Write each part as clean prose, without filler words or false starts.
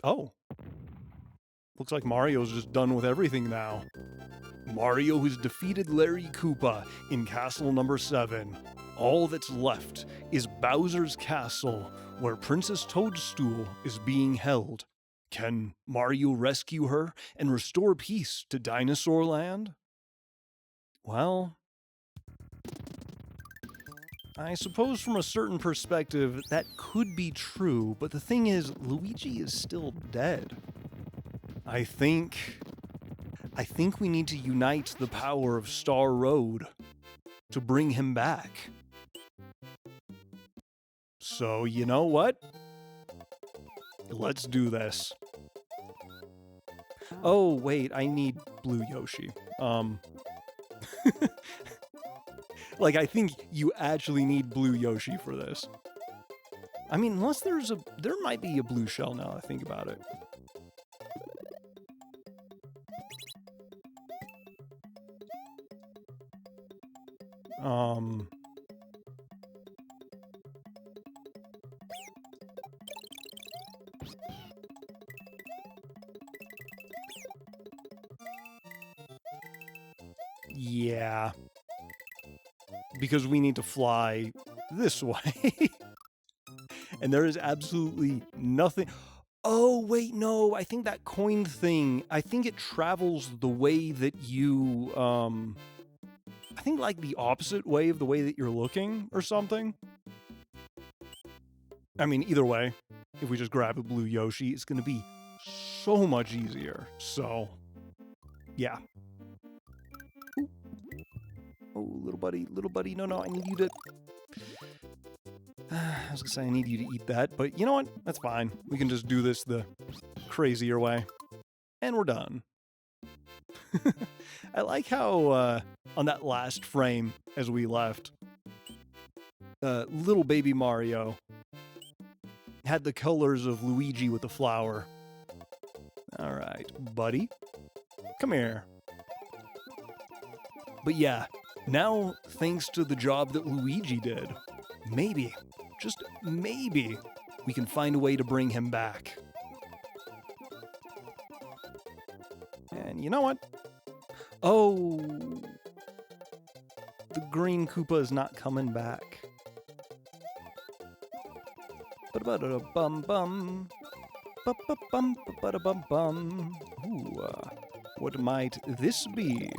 Oh. Looks like Mario's just done with everything now. Mario has defeated Larry Koopa in Castle number 7. All that's left is Bowser's Castle, where Princess Toadstool is being held. Can Mario rescue her and restore peace to Dinosaur Land? Well, I suppose from a certain perspective that could be true, but the thing is, Luigi is still dead. I think we need to unite the power of Star Road to bring him back. So, you know what? Let's do this. Oh, wait, I need Blue Yoshi. Like, I think you actually need Blue Yoshi for this. I mean, unless there might be a blue shell now that I think about it. Yeah. Because we need to fly this way. And there is absolutely nothing. Oh, wait, no. I think that coin thing, I think it travels the way that you, I think like the opposite way of the way that you're looking or something. I mean, either way, if we just grab a blue Yoshi, it's going to be so much easier. So, yeah. Ooh. Oh, little buddy, no, I need you to... I was gonna say I need you to eat that, but you know what? That's fine. We can just do this the crazier way. And we're done. I like how, on that last frame as we left, little baby Mario had the colors of Luigi with the flower. Alright, buddy. Come here. But yeah, now, thanks to the job that Luigi did, maybe, just maybe, we can find a way to bring him back. And you know what? Oh, the green Koopa is not coming back. Ba-da-ba-da-bum-bum. Ba-ba-bum-ba-da-bum-bum. Ooh, what might this be?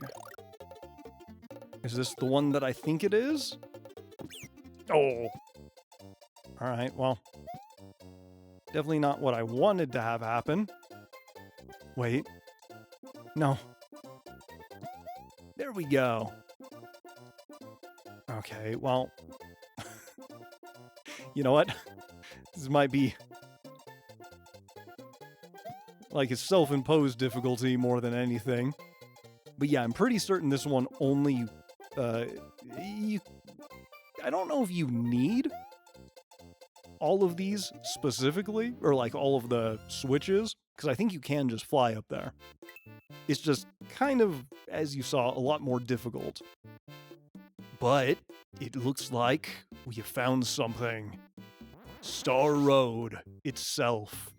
Is this the one that I think it is? Oh. Alright, well. Definitely not what I wanted to have happen. Wait. No. There we go. Okay, well. You know what? This might be like a self-imposed difficulty more than anything. But yeah, I'm pretty certain this one only... I don't know if you need all of these specifically, or like all of the switches, because I think you can just fly up there. It's just kind of, as you saw, a lot more difficult. But it looks like we have found something. Star Road itself.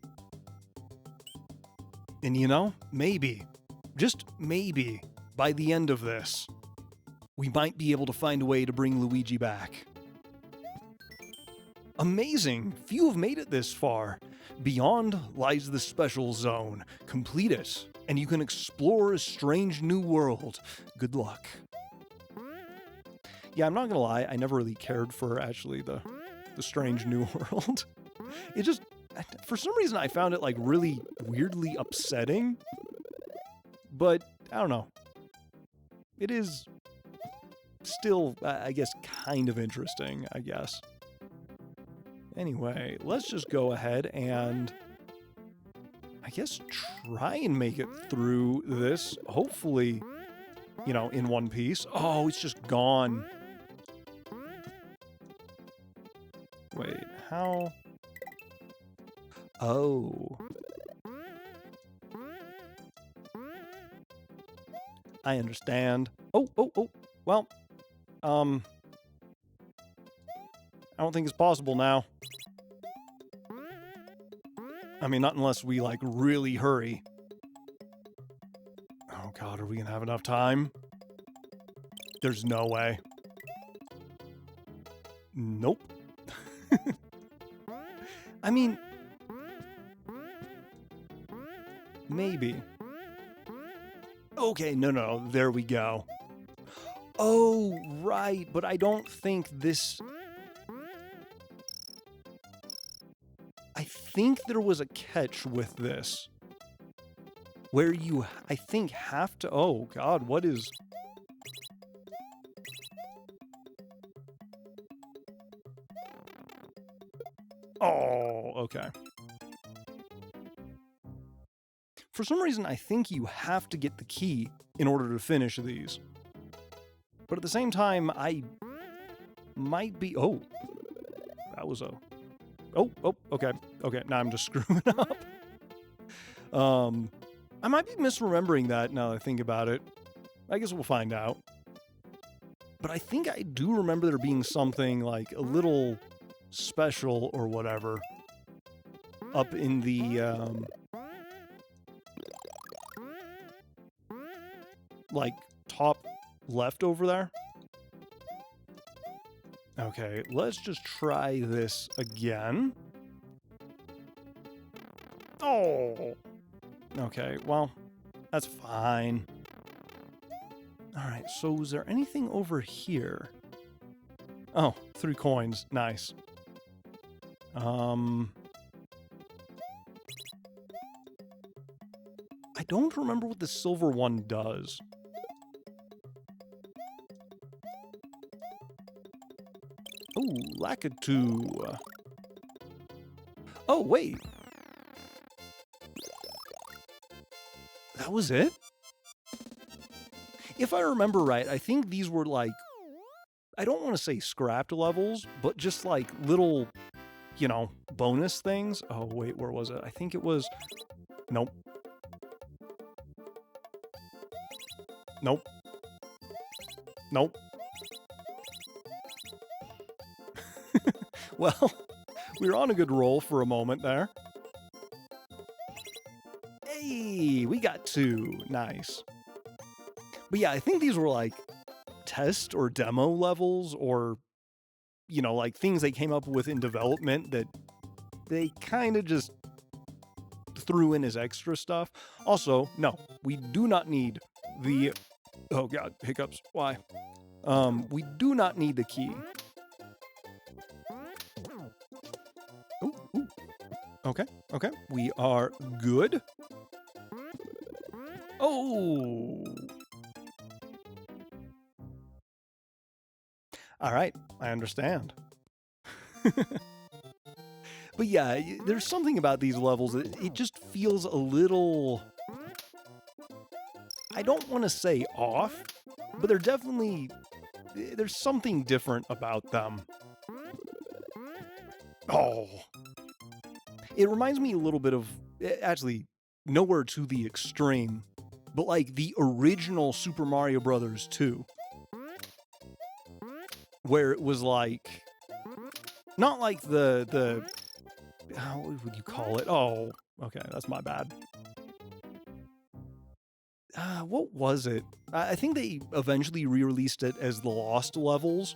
And you know, maybe, just maybe, by the end of this, we might be able to find a way to bring Luigi back. Amazing! Few have made it this far. Beyond lies the special zone. Complete it, and you can explore a strange new world. Good luck. Yeah, I'm not gonna lie, I never really cared for, actually, the strange new world. It just, for some reason, I found it, like, really weirdly upsetting. But, I don't know. It is still, I guess, kind of interesting, I guess. Anyway, let's just go ahead and, I guess, try and make it through this, hopefully, you know, in one piece. Oh, it's just gone. Wait, how? Oh. I understand. Oh, well, I don't think it's possible now. I mean, not unless we, like, really hurry. Oh, God, are we gonna have enough time? There's no way. Nope. I mean... maybe. Okay, no, there we go. Oh, right, but I don't think this... I think there was a catch with this. Where you, I think, have to... Oh, God, what is... Oh, okay. For some reason, I think you have to get the key in order to finish these. But at the same time, I might be... Oh, that was a... Oh, okay. Okay, now I'm just screwing up. I might be misremembering that now that I think about it. I guess we'll find out. But I think I do remember there being something, like, a little special or whatever up in the, like, top left over there. Okay, let's just try this again. Oh! Okay, well, that's fine. Alright, so is there anything over here? Oh, 3 coins. Nice. I don't remember what the silver one does. Oh, Lakitu. Oh, wait. That was it? If I remember right, I think these were like... I don't want to say scrapped levels, but just like little, you know, bonus things. Oh, wait, where was it? I think it was... Nope. Nope. Nope. Well, we were on a good roll for a moment there. Hey, we got 2. Nice. But yeah, I think these were like test or demo levels or, you know, like things they came up with in development that they kind of just threw in as extra stuff. Also, no, we do not need the... Oh God, hiccups. Why? We do not need the key. Ooh. Okay. We are good. Oh! Alright, I understand. But yeah, there's something about these levels that it just feels a little... I don't want to say off, but they're definitely... There's something different about them. Oh! It reminds me a little bit of... Actually, nowhere to the extreme, but like the original Super Mario Brothers 2. Where it was like... Not like the... What would you call it? Oh, okay, that's my bad. What was it? I think they eventually re-released it as the Lost Levels.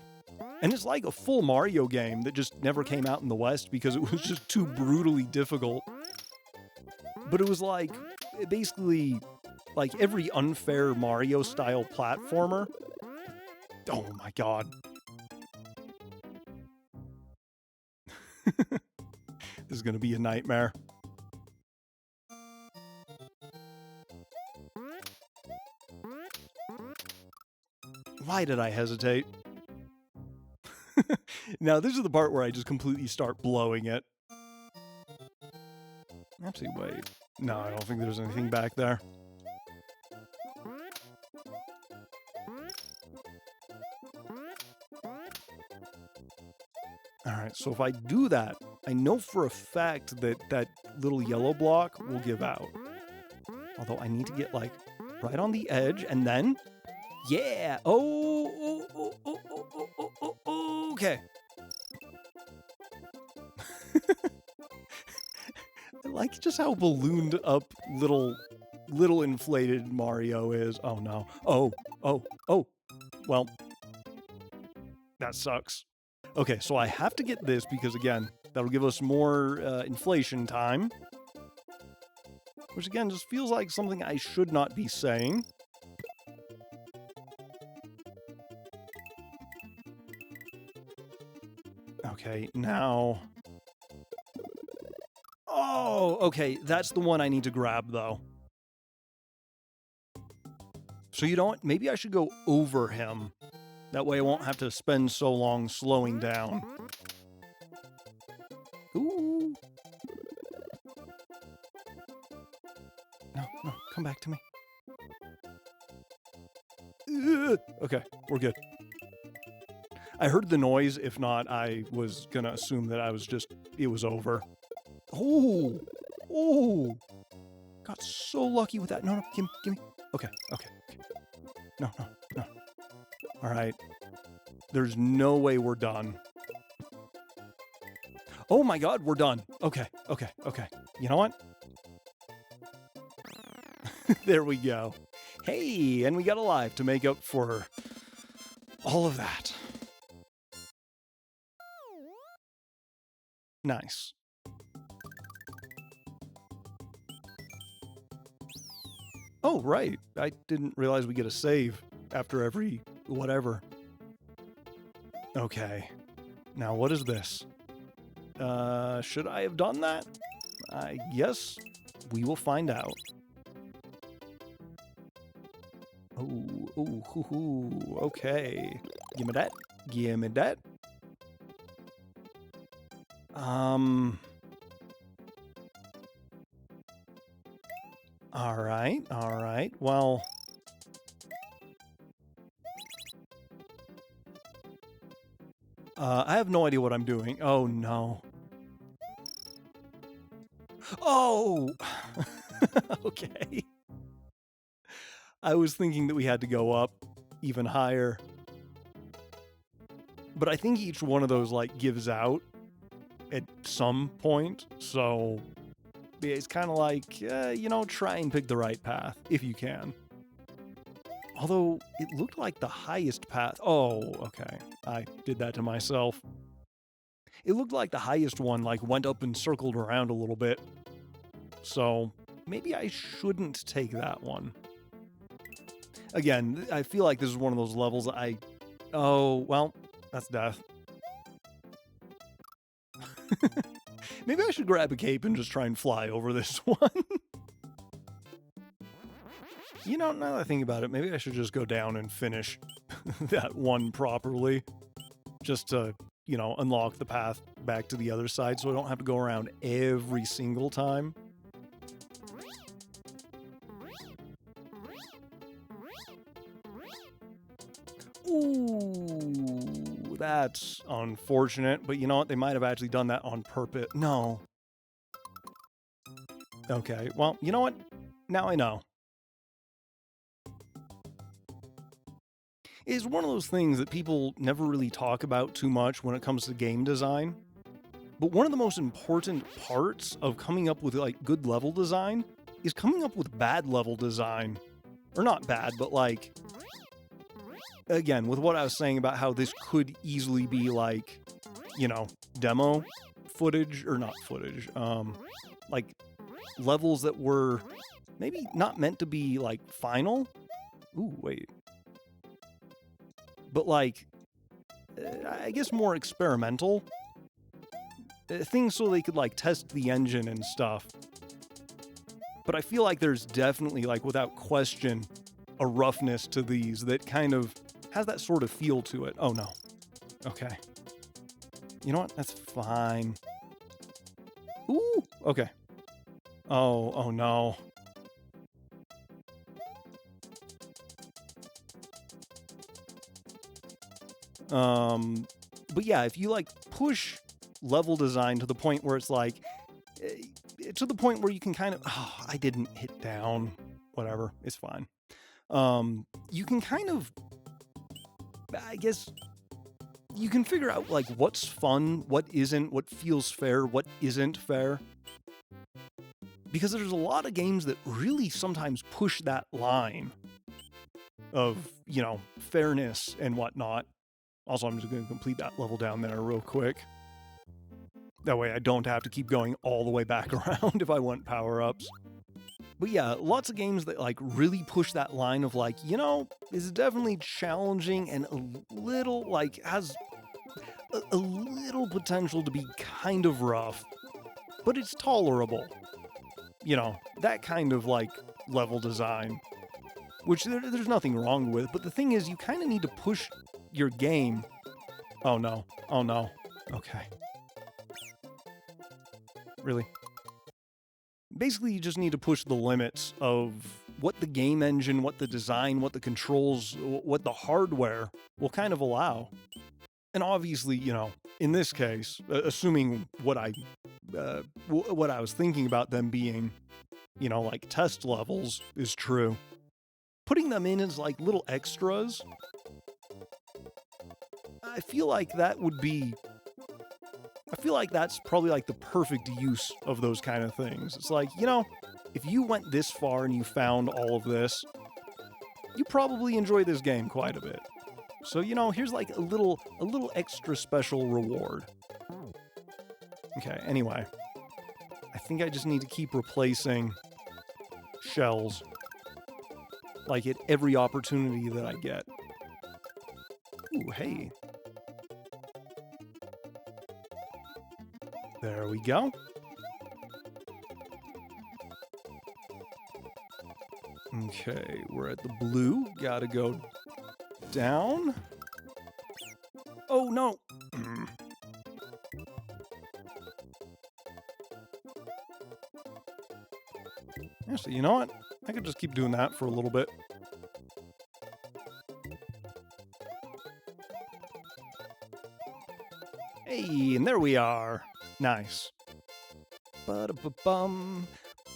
And it's like a full Mario game that just never came out in the West because it was just too brutally difficult. But it was like, basically, like every unfair Mario-style platformer. Oh my God. This is gonna be a nightmare. Why did I hesitate? Now, this is the part where I just completely start blowing it. Actually, wait. No, I don't think there's anything back there. Alright, so if I do that, I know for a fact that that little yellow block will give out. Although I need to get, like, right on the edge, and then... Yeah! Okay. I like just how ballooned up little inflated Mario is. Oh no. Oh. Well, that sucks. Okay, so I have to get this because, again, that'll give us more inflation time. Which, again, just feels like something I should not be saying. Okay, now... Oh, okay, that's the one I need to grab, though. So you know what? Maybe I should go over him. That way I won't have to spend so long slowing down. Ooh. No, come back to me. Ugh. Okay, we're good. I heard the noise. If not, I was gonna assume that it was over. Oh! Got so lucky with that. No, give me. Okay. No. All right. There's no way we're done. Oh my God, we're done. Okay. You know what? There we go. Hey, and we got a life to make up for all of that. Nice. Oh, right. I didn't realize we get a save after every whatever. Okay. Now, what is this? Should I have done that? I guess we will find out. Oh, okay. Give me that. All right. Well, I have no idea what I'm doing. Oh, no. Oh! Okay. I was thinking that we had to go up even higher. But I think each one of those, like, gives out at some point. So it's kind of like, try and pick the right path if you can. Although it looked like the highest path. Oh, okay. I did that to myself. It looked like the highest one, like, went up and circled around a little bit. So maybe I shouldn't take that one. Again, I feel like this is one of those levels oh, well, that's death. Maybe I should grab a cape and just try and fly over this one. You know, now that I think about it, maybe I should just go down and finish that one properly. Just to, unlock the path back to the other side so I don't have to go around every single time. Ooh, that's unfortunate, but you know what? They might have actually done that on purpose. No. Okay, well, you know what? Now I know. It's one of those things that people never really talk about too much when it comes to game design. But one of the most important parts of coming up with, like, good level design is coming up with bad level design. Or not bad, but, like... Again, with what I was saying about how this could easily be, like, demo footage, or not footage, like, levels that were maybe not meant to be, like, final? Ooh, wait. But, like, I guess more experimental. Things so they could, like, test the engine and stuff. But I feel like there's definitely, like, without question, a roughness to these that kind of has that sort of feel to it. Oh, no. Okay. You know what? That's fine. Ooh, okay. Oh no. But yeah, if you, like, push level design to the point where it's like, to the point where you can kind of, I didn't hit down, whatever, it's fine. You can kind of, I guess, you can figure out, like, what's fun, what isn't, what feels fair, what isn't fair. Because there's a lot of games that really sometimes push that line of, you know, fairness and whatnot. Also, I'm just going to complete that level down there real quick. That way I don't have to keep going all the way back around if I want power-ups. But yeah, lots of games that like really push that line of like, you know, is definitely challenging and a little like has a little potential to be kind of rough, but it's tolerable. You know, that kind of like level design, which there's nothing wrong with. But the thing is, you kind of need to push your game. Oh no. Oh no. Okay. Really? Basically, you just need to push the limits of what the game engine, what the design, what the controls, what the hardware will kind of allow. And obviously, you know, in this case, assuming what I was thinking about them being, you know, like test levels is true, putting them in as like little extras, I feel like that would be... I feel like that's probably like the perfect use of those kind of things. It's like, you know, if you went this far and you found all of this, you probably enjoy this game quite a bit. So, you know, here's like a little extra special reward. Okay, anyway. I think I just need to keep replacing shells. Like at every opportunity that I get. Ooh, hey. There we go. Okay, we're at the blue. Gotta go down. Oh, no. Actually, you know what? I could just keep doing that for a little bit. Hey, and there we are. Nice. Ba-da-ba-bum.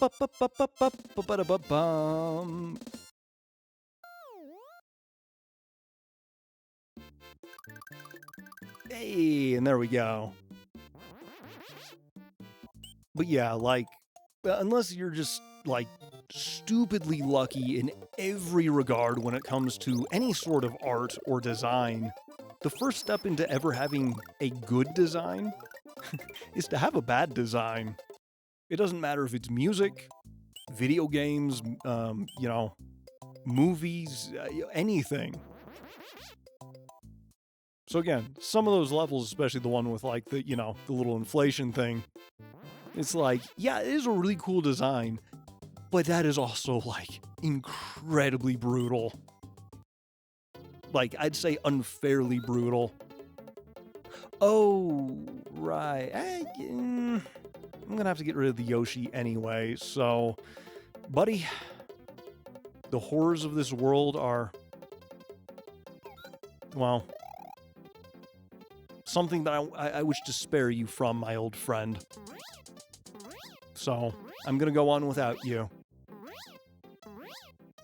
Ba-ba-ba-ba-ba-ba-da-ba-bum. Hey, and there we go. But yeah, like, unless you're just, like, stupidly lucky in every regard when it comes to any sort of art or design, the first step into ever having a good design is to have a bad design. It doesn't matter if it's music, video games, you know, movies, anything. So again, some of those levels, especially the one with like the, you know, the little inflation thing, it's like, yeah, it is a really cool design, but that is also like incredibly brutal. Like, I'd say unfairly brutal. Oh, right. I'm gonna have to get rid of the Yoshi anyway, so... Buddy, the horrors of this world are... well... something that I wish to spare you from, my old friend. So, I'm gonna go on without you.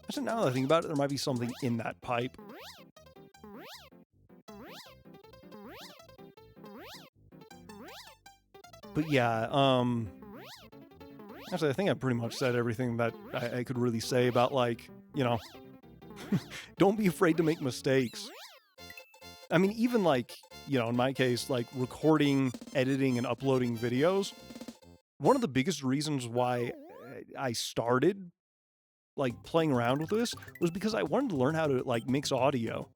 Actually, now that I think about it, there might be something in that pipe. But yeah, actually, I think I pretty much said everything that I could really say about, like, you know, don't be afraid to make mistakes. I mean, even, like, you know, in my case, like, recording, editing, and uploading videos, one of the biggest reasons why I started, like, playing around with this was because I wanted to learn how to, like, mix audio.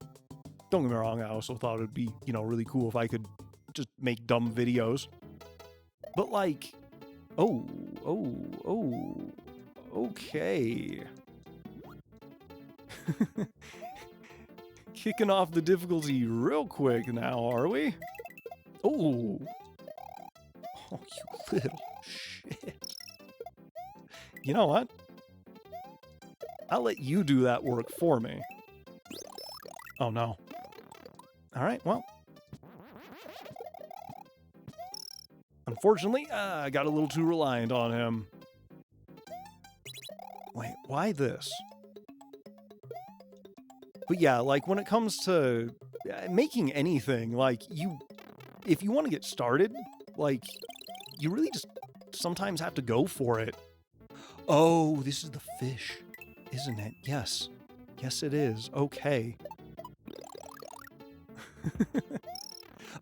Don't get me wrong, I also thought it'd be, you know, really cool if I could just make dumb videos. But, like, okay. Kicking off the difficulty real quick now, are we? Oh, you little shit. You know what? I'll let you do that work for me. Oh, no. All right, well. Unfortunately, I got a little too reliant on him. Wait, why this? But yeah, like, when it comes to making anything, like, if you want to get started, like, you really just sometimes have to go for it. Oh, this is the fish, isn't it? Yes. Yes, it is. Okay.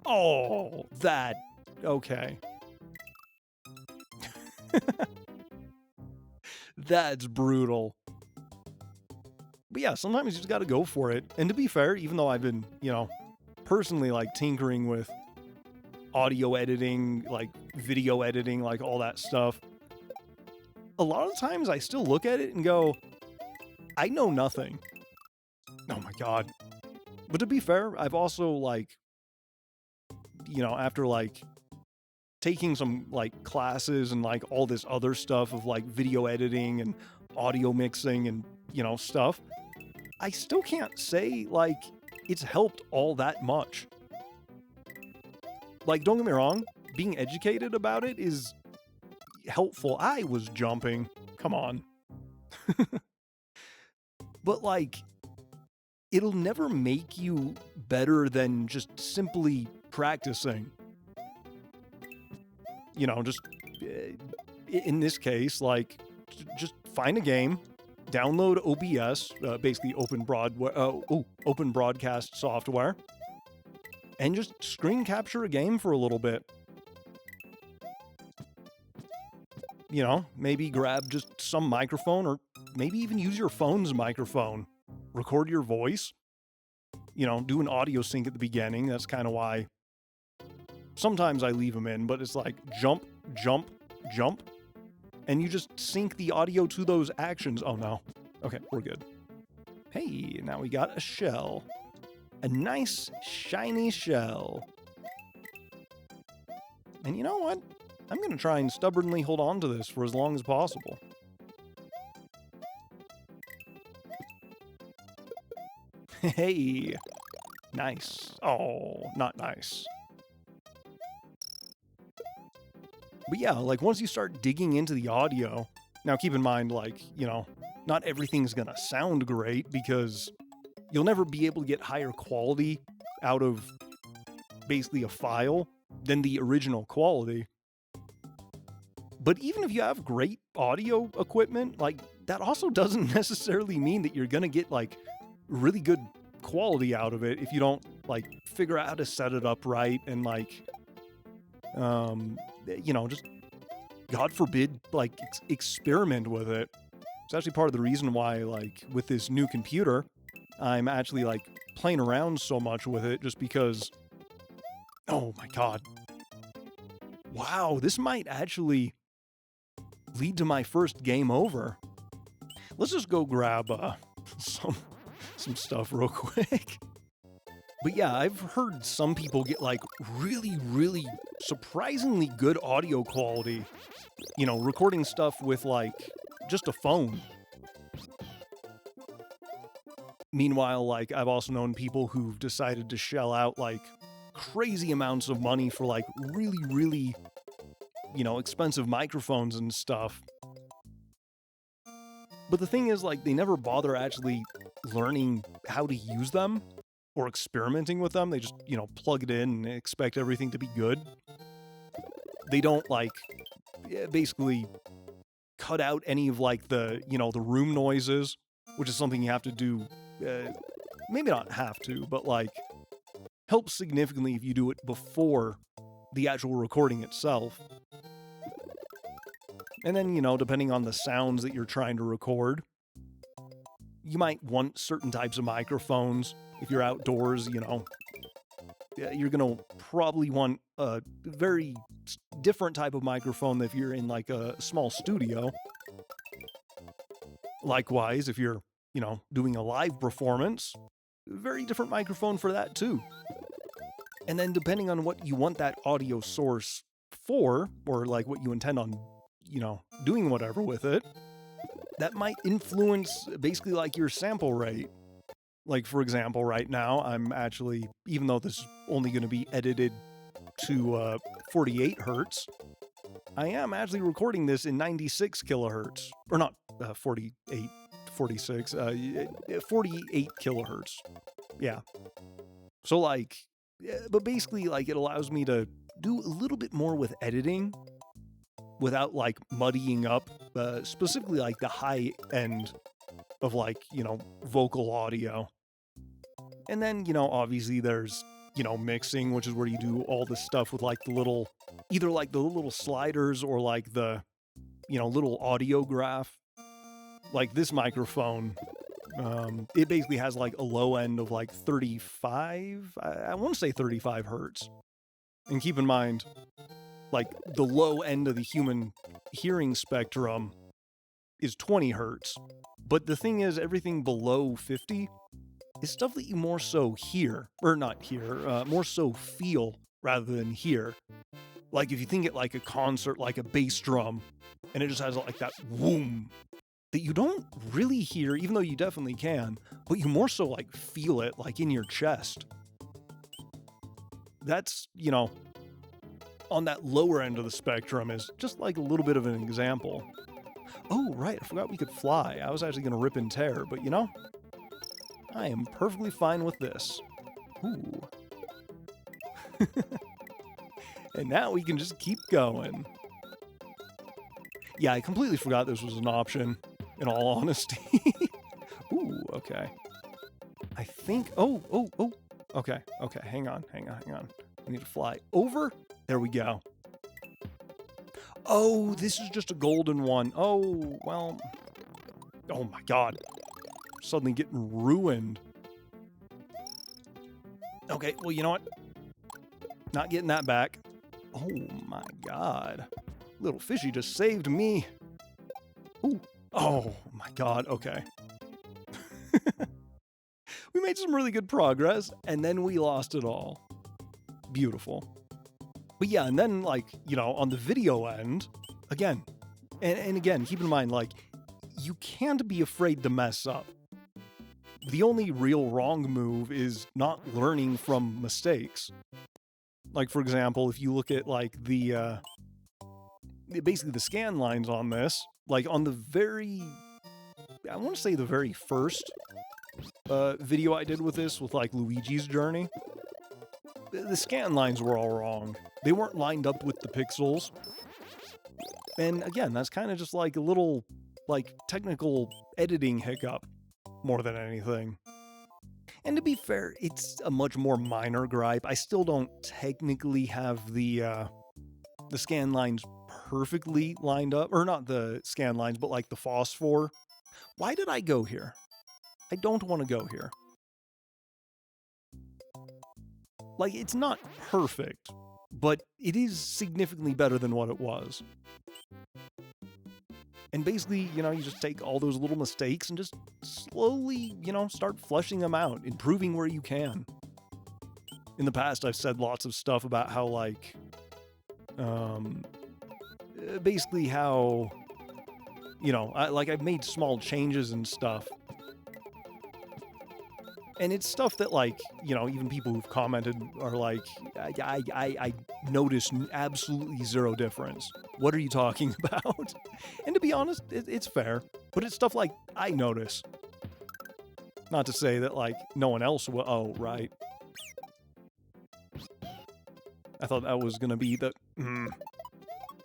Oh, that. Okay. That's brutal. But yeah, sometimes you just gotta go for it. And to be fair, even though I've been, personally like tinkering with audio editing, like video editing, like all that stuff, a lot of times I still look at it and go, I know nothing. Oh my God. But to be fair, I've also like, after like taking some like classes and like all this other stuff of like video editing and audio mixing and, stuff, I still can't say like it's helped all that much. Like, don't get me wrong, being educated about it is helpful. I was jumping. Come on. But like, it'll never make you better than just simply practicing. Just in this case, like, just find a game, download OBS, basically open broadcast software, and just screen capture a game for a little bit. Maybe grab just some microphone, or maybe even use your phone's microphone. Record your voice. Do an audio sync at the beginning. That's kind of why sometimes I leave them in, but it's like jump, jump, jump. And you just sync the audio to those actions. Oh no. Okay, we're good. Hey, now we got a shell. A nice, shiny shell. And you know what? I'm going to try and stubbornly hold on to this for as long as possible. Hey, nice. Oh, not nice. But yeah, like once you start digging into the audio, now keep in mind, like, not everything's going to sound great because you'll never be able to get higher quality out of basically a file than the original quality. But even if you have great audio equipment, like that also doesn't necessarily mean that you're going to get like really good quality out of it if you don't like figure out how to set it up right and like, just God forbid, like experiment with it. It's actually part of the reason why, like with this new computer, I'm actually like playing around so much with it just because, oh my God. Wow, this might actually lead to my first game over. Let's just go grab some stuff real quick. But yeah, I've heard some people get like really, really surprisingly good audio quality, recording stuff with like just a phone. Meanwhile, like I've also known people who've decided to shell out like crazy amounts of money for like really, really, expensive microphones and stuff. But the thing is, like, they never bother actually learning how to use them or experimenting with them. They just, plug it in and expect everything to be good. They don't, like, basically cut out any of, like, the room noises, which is something you have to do, maybe not have to, but, like, helps significantly if you do it before the actual recording itself. And then, depending on the sounds that you're trying to record, you might want certain types of microphones. If you're outdoors, you're going to probably want a very different type of microphone than if you're in like a small studio. Likewise, if you're, doing a live performance, very different microphone for that too. And then depending on what you want that audio source for, or like what you intend on, doing whatever with it, that might influence basically like your sample rate. Like, for example, right now, I'm actually, even though this is only going to be edited to 48 hertz, I am actually recording this in 96 kilohertz. Or not 48, 46, 48 kilohertz. Yeah. So, like, but basically, like, it allows me to do a little bit more with editing. without like muddying up, specifically like the high end of like, vocal audio. And then, obviously there's, mixing, which is where you do all this stuff with like the little, either like the little sliders or like the, little audio graph. Like this microphone, it basically has like a low end of like 35, I want to say 35 hertz. And keep in mind, like the low end of the human hearing spectrum is 20 hertz. But the thing is, everything below 50 is stuff that you more so hear, or not hear, more so feel rather than hear. Like if you think it like a concert, like a bass drum, and it just has like that whoom that you don't really hear, even though you definitely can, but you more so like feel it like in your chest. That's, on that lower end of the spectrum is just like a little bit of an example. Oh, right, I forgot we could fly. I was actually going to rip and tear, but I am perfectly fine with this. Ooh. And now we can just keep going. Yeah, I completely forgot this was an option, in all honesty. Ooh, okay. I think... Oh. Okay, hang on. I need to fly over. There we go. Oh, this is just a golden one. Oh, well... Oh my god. Suddenly getting ruined. Okay, well, you know what? Not getting that back. Oh my god. Little fishy just saved me. Ooh. Oh my god, okay. We made some really good progress, and then we lost it all. Beautiful. But yeah, and then, like, on the video end, again, and again, keep in mind, like, you can't be afraid to mess up. The only real wrong move is not learning from mistakes. Like, for example, if you look at, like, basically the scan lines on this, like, on the I want to say the very first video I did with this, with, like, Luigi's journey, the scan lines were all wrong. They weren't lined up with the pixels. And again, that's kind of just like a little, like, technical editing hiccup more than anything. And to be fair, it's a much more minor gripe. I still don't technically have the scan lines perfectly lined up. Or not the scan lines, but like the phosphor. Why did I go here? I don't want to go here. Like, it's not perfect, but it is significantly better than what it was. And basically, you just take all those little mistakes and just slowly, start fleshing them out, improving where you can. In the past, I've said lots of stuff about how, like, basically how, I've made small changes and stuff. And it's stuff that, like, even people who've commented are like, I notice absolutely zero difference. What are you talking about? And to be honest, it's fair. But it's stuff like I notice. Not to say that, like, no one else will. Oh, right. I thought that was going to be the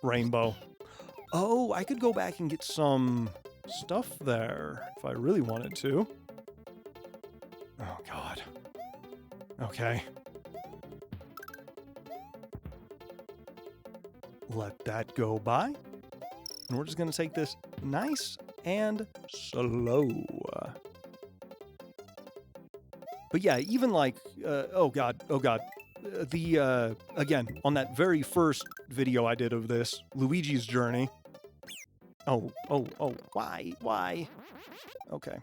rainbow. Oh, I could go back and get some stuff there if I really wanted to. Oh, God. Okay. Let that go by. And we're just going to take this nice and slow. But yeah, even like, oh God. Again, on that very first video I did of this, Luigi's journey. Oh, why? Okay.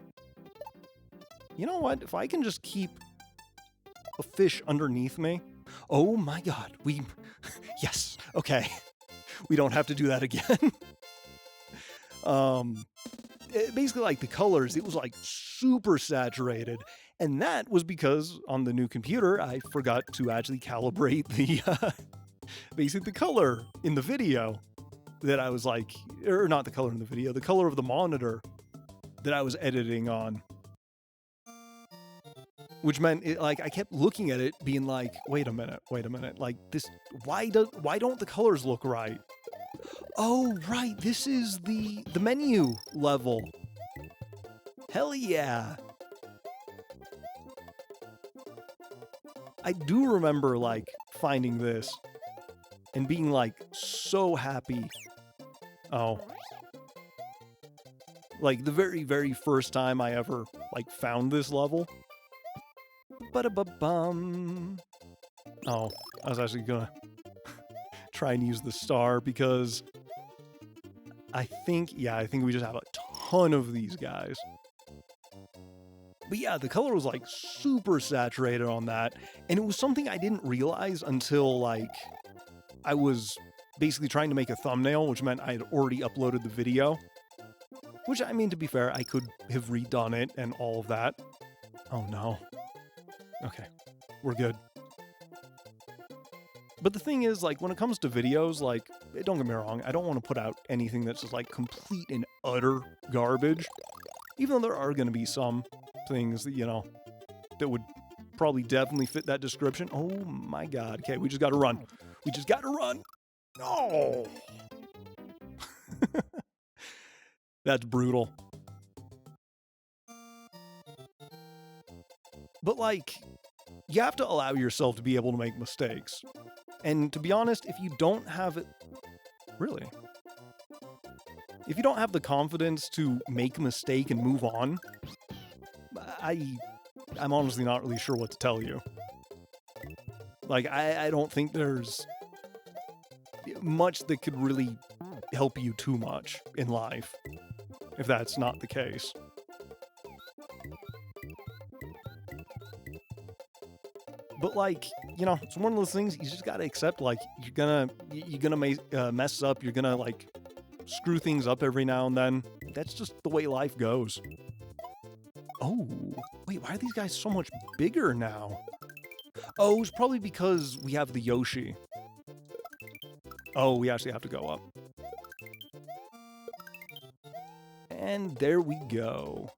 You know what? If I can just keep a fish underneath me. Oh my god. Yes. Okay. We don't have to do that again. Basically, like, the colors, it was, like, super saturated. And that was because on the new computer, I forgot to actually calibrate basically the color in the video that I was, like, or not the color in the video, the color of the monitor that I was editing on. Which meant, like, I kept looking at it being like, wait a minute, like, this, why don't the colors look right? Oh, right, this is the menu level. Hell yeah. I do remember, like, finding this and being, like, so happy. Oh. Like, the very, very first time I ever, like, found this level. Ba-da-ba-bum. Oh, I was actually gonna try and use the star because I think we just have a ton of these guys. But yeah, the color was like super saturated on that, and it was something I didn't realize until like I was basically trying to make a thumbnail, which meant I had already uploaded the video. Which, I mean, to be fair, I could have redone it and all of that. Oh no. Okay, we're good. But the thing is, like, when it comes to videos, like, don't get me wrong, I don't want to put out anything that's just, like, complete and utter garbage. Even though there are going to be some things that, you know, that would probably definitely fit that description. Oh my god. Okay, we just gotta run. We just gotta run. No! That's brutal. But, like, you have to allow yourself to be able to make mistakes. And to be honest, if you don't have it... Really? If you don't have the confidence to make a mistake and move on, I'm honestly not really sure what to tell you. Like, I don't think there's much that could really help you too much in life, if that's not the case. But, like, you know, it's one of those things you just gotta accept, like, you're gonna mess up, you're gonna, like, screw things up every now and then. That's just the way life goes. Oh, wait, why are these guys so much bigger now? Oh, it's probably because we have the Yoshi. Oh, we actually have to go up. And there we go.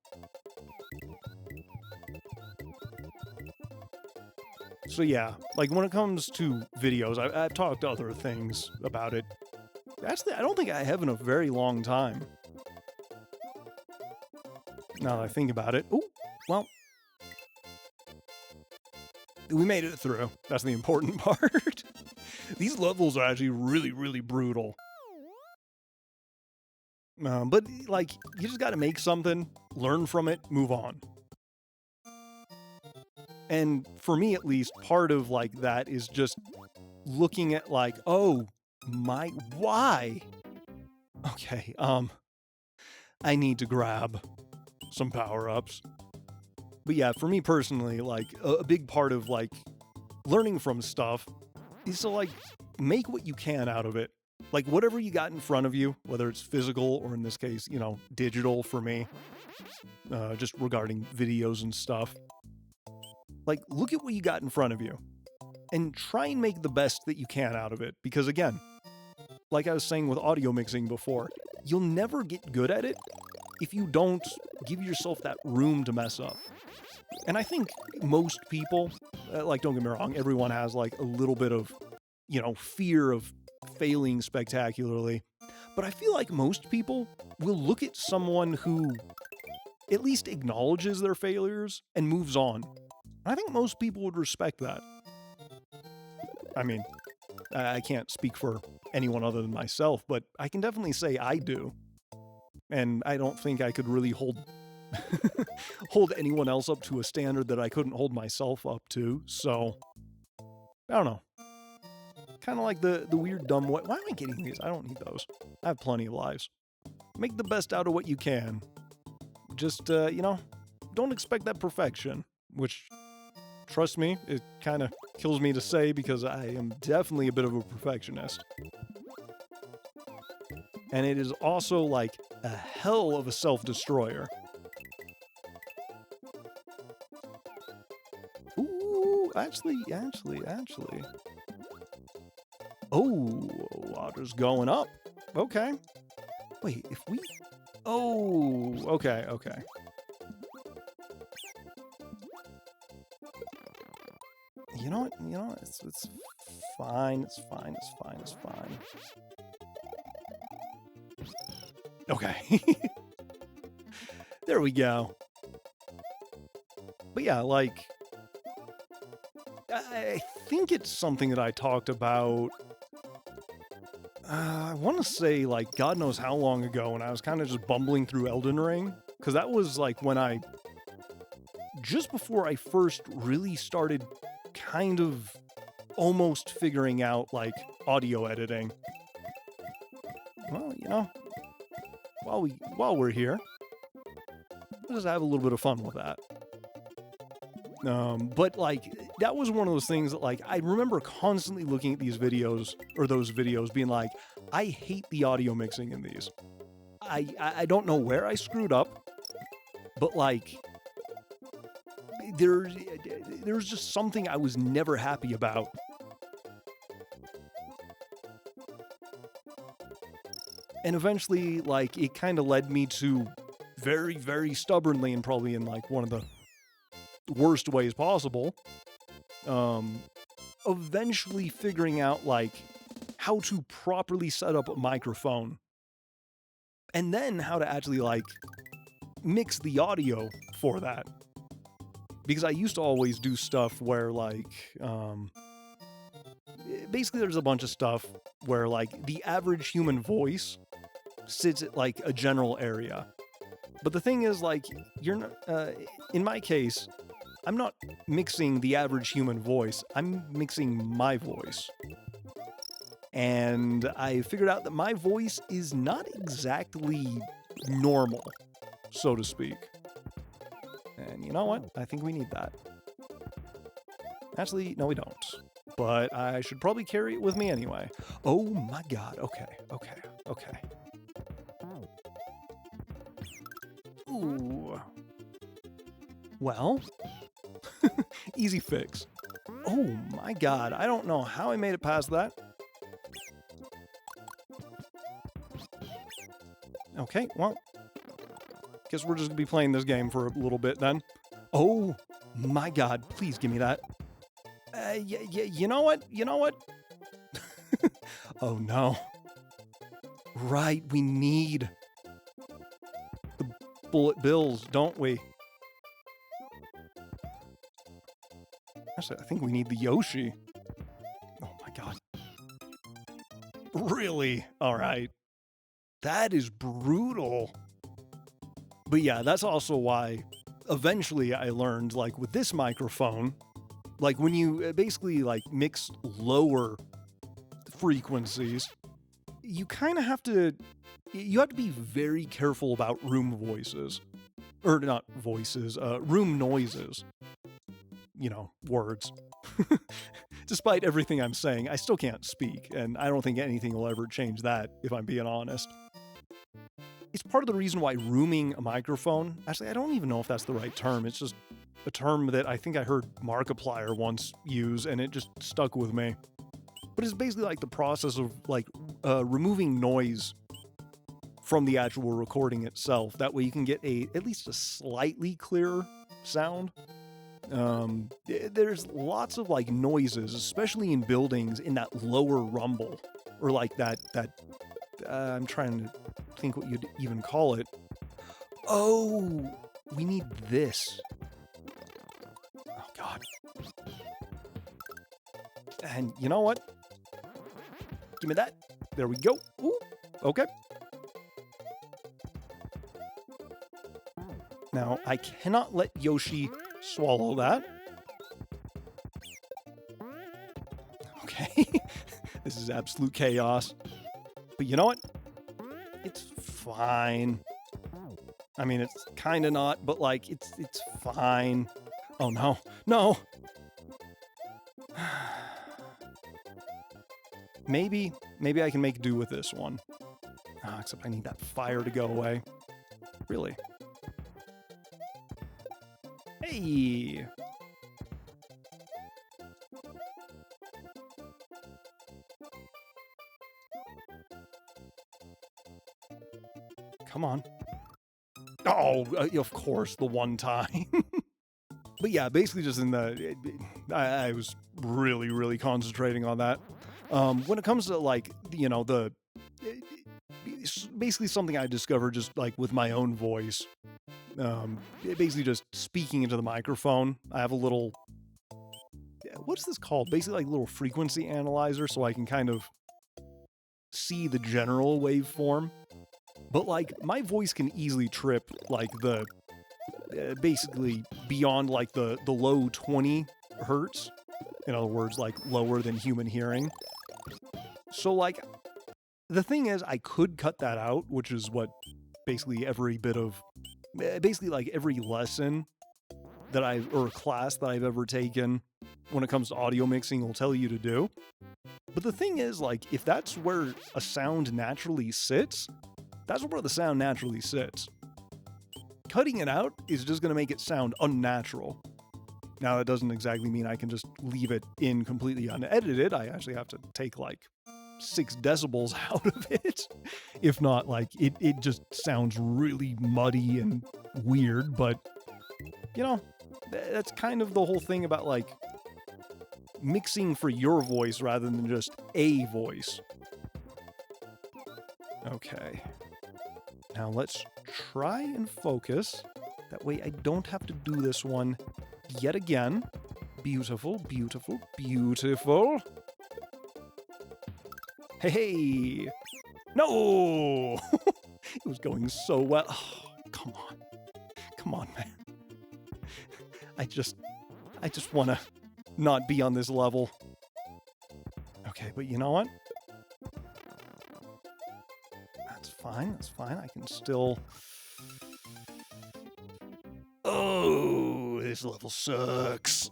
So yeah, like when it comes to videos, I've talked to other things about it. Actually, I don't think I have in a very long time. Now that I think about it. Oh, well. We made it through. That's the important part. These levels are actually really, really brutal. But, like, you just gotta make something, learn from it, move on. And for me, at least, part of, like, that is just looking at, like, oh, why? Okay, I need to grab some power-ups. But yeah, for me personally, like, a big part of, like, learning from stuff is to, like, make what you can out of it. Like, whatever you got in front of you, whether it's physical or in this case, you know, digital for me, just regarding videos and stuff. Like, look at what you got in front of you and try and make the best that you can out of it. Because again, like I was saying with audio mixing before, you'll never get good at it if you don't give yourself that room to mess up. And I think most people, like, don't get me wrong, everyone has, like, a little bit of, you know, fear of failing spectacularly. But I feel like most people will look at someone who at least acknowledges their failures and moves on. I think most people would respect that. I mean, I can't speak for anyone other than myself, but I can definitely say I do. And I don't think I could really hold anyone else up to a standard that I couldn't hold myself up to, so I don't know. Kind of like the weird dumb way. Why am I getting these? I don't need those. I have plenty of lives. Make the best out of what you can. Just, you know, don't expect that perfection, which, trust me, it kind of kills me to say because I am definitely a bit of a perfectionist. And it is also, like, a hell of a self-destroyer. Ooh, actually. Oh, water's going up. Okay. Wait, if we... Oh, okay. You know what? It's fine. It's fine. Okay. There we go. But yeah, like, I think it's something that I talked about, I want to say, like, God knows how long ago, when I was kind of just bumbling through Elden Ring. Because that was, like, when just before I first really started kind of almost figuring out, like, audio editing. Well, you know, while we're here, let's just have a little bit of fun with that. But like, that was one of those things that, like, I remember constantly looking at these videos, or those videos, being like, I hate the audio mixing in these. I don't know where I screwed up, but like, there's just something I was never happy about. And eventually, like, it kind of led me to very, very stubbornly, and probably in like one of the worst ways possible, eventually figuring out, like, how to properly set up a microphone, and then how to actually, like, mix the audio for that. Because I used to always do stuff where, like, basically there's a bunch of stuff where, like, the average human voice sits at, like, a general area. But the thing is, like, you're not, in my case, I'm not mixing the average human voice, I'm mixing my voice. And I figured out that my voice is not exactly normal, so to speak. And you know what? I think we need that. Actually, no, we don't. But I should probably carry it with me anyway. Oh my god, okay. Ooh. Well, easy fix. Oh my god, I don't know how I made it past that. Okay, well, guess we're just gonna be playing this game for a little bit then. Oh my god, please give me that. You know what? Oh no. Right, we need the bullet bills, don't we? Actually, I think we need the Yoshi. Oh my god. Really? Alright. That is brutal. But yeah, that's also why eventually I learned, like, with this microphone, like, when you basically, like, mix lower frequencies, you kind of have to, be very careful about room voices. Or not voices, room noises. You know, words. Despite everything I'm saying, I still can't speak, and I don't think anything will ever change that, if I'm being honest. It's part of the reason why rooming a microphone, actually, I don't even know if that's the right term, it's just a term that I think I heard Markiplier once use, and it just stuck with me. But it's basically like the process of, like, removing noise from the actual recording itself. That way you can get at least a slightly clearer sound. There's lots of, like, noises, especially in buildings, in that lower rumble, or like that I'm trying to think what you'd even call it. Oh, we need this. Oh god. And you know what? Give me that. There we go. Ooh, okay. Now, I cannot let Yoshi swallow that. Okay. This is absolute chaos. But you know what? It's fine. I mean, it's kind of not, but, like, it's fine. Oh no. No! Maybe I can make do with this one. Except I need that fire to go away. Really? Hey! Come on. Oh, of course, the one time. But yeah, basically just in the... I was really, really concentrating on that. When it comes to, like, you know, It's basically something I discovered just like with my own voice. Basically just speaking into the microphone. I have a little, what's this called? Basically like a little frequency analyzer, so I can kind of see the general waveform. But like my voice can easily trip like the, basically beyond like the low 20 hertz. In other words, like lower than human hearing. So like, the thing is, I could cut that out, which is what basically every bit of, basically like every lesson that or class that I've ever taken when it comes to audio mixing will tell you to do. But the thing is, like, if that's where a sound naturally sits, that's where the sound naturally sits. Cutting it out is just going to make it sound unnatural. Now, that doesn't exactly mean I can just leave it in completely unedited. I actually have to take like 6 decibels out of it. If not, like, it just sounds really muddy and weird. But, you know, that's kind of the whole thing about like mixing for your voice rather than just a voice. Okay. Now let's try and focus. That way I don't have to do this one yet again. Beautiful, beautiful, beautiful. Hey! No! It was going so well. Oh, come on. Come on, man. I just want to not be on this level. Okay, but you know what? That's fine, that's fine. I can still... Oh, this level sucks.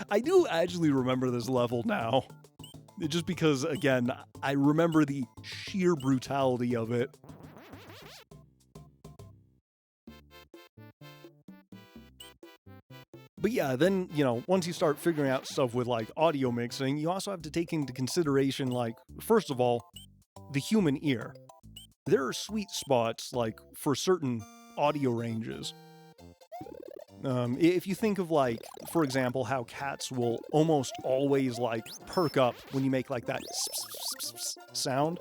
I do actually remember this level now. Just because, again, I remember the sheer brutality of it. But yeah, then, you know, once you start figuring out stuff with, like, audio mixing, you also have to take into consideration, like, first of all, the human ear. There are sweet spots, like, for certain audio ranges. If you think of, like, for example, how cats will almost always, like, perk up when you make, like, that sound,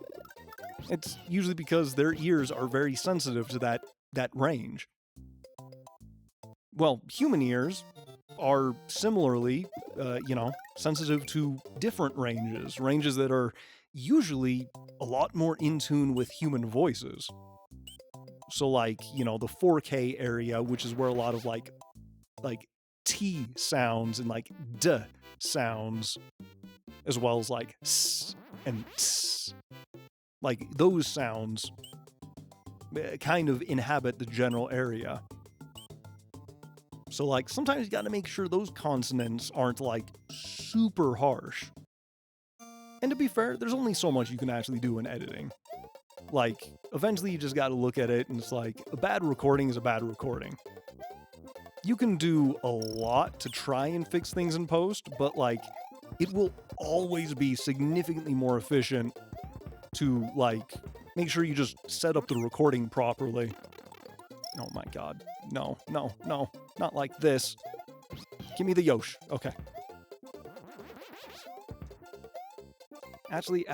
it's usually because their ears are very sensitive to that range. Well, human ears are similarly, you know, sensitive to different ranges that are usually a lot more in tune with human voices. So, like, you know, the 4K area, which is where a lot of, like T sounds and, like, D sounds, as well as, like, S and Ts, like, those sounds kind of inhabit the general area. So, like, sometimes you gotta make sure those consonants aren't, like, super harsh. And to be fair, there's only so much you can actually do in editing. Like, eventually you just gotta look at it and it's like, a bad recording is a bad recording. You can do a lot to try and fix things in post, but, like, it will always be significantly more efficient to, like, make sure you just set up the recording properly. Oh my god. No, no, no. Not like this. Give me the Yosh. Okay. Actually.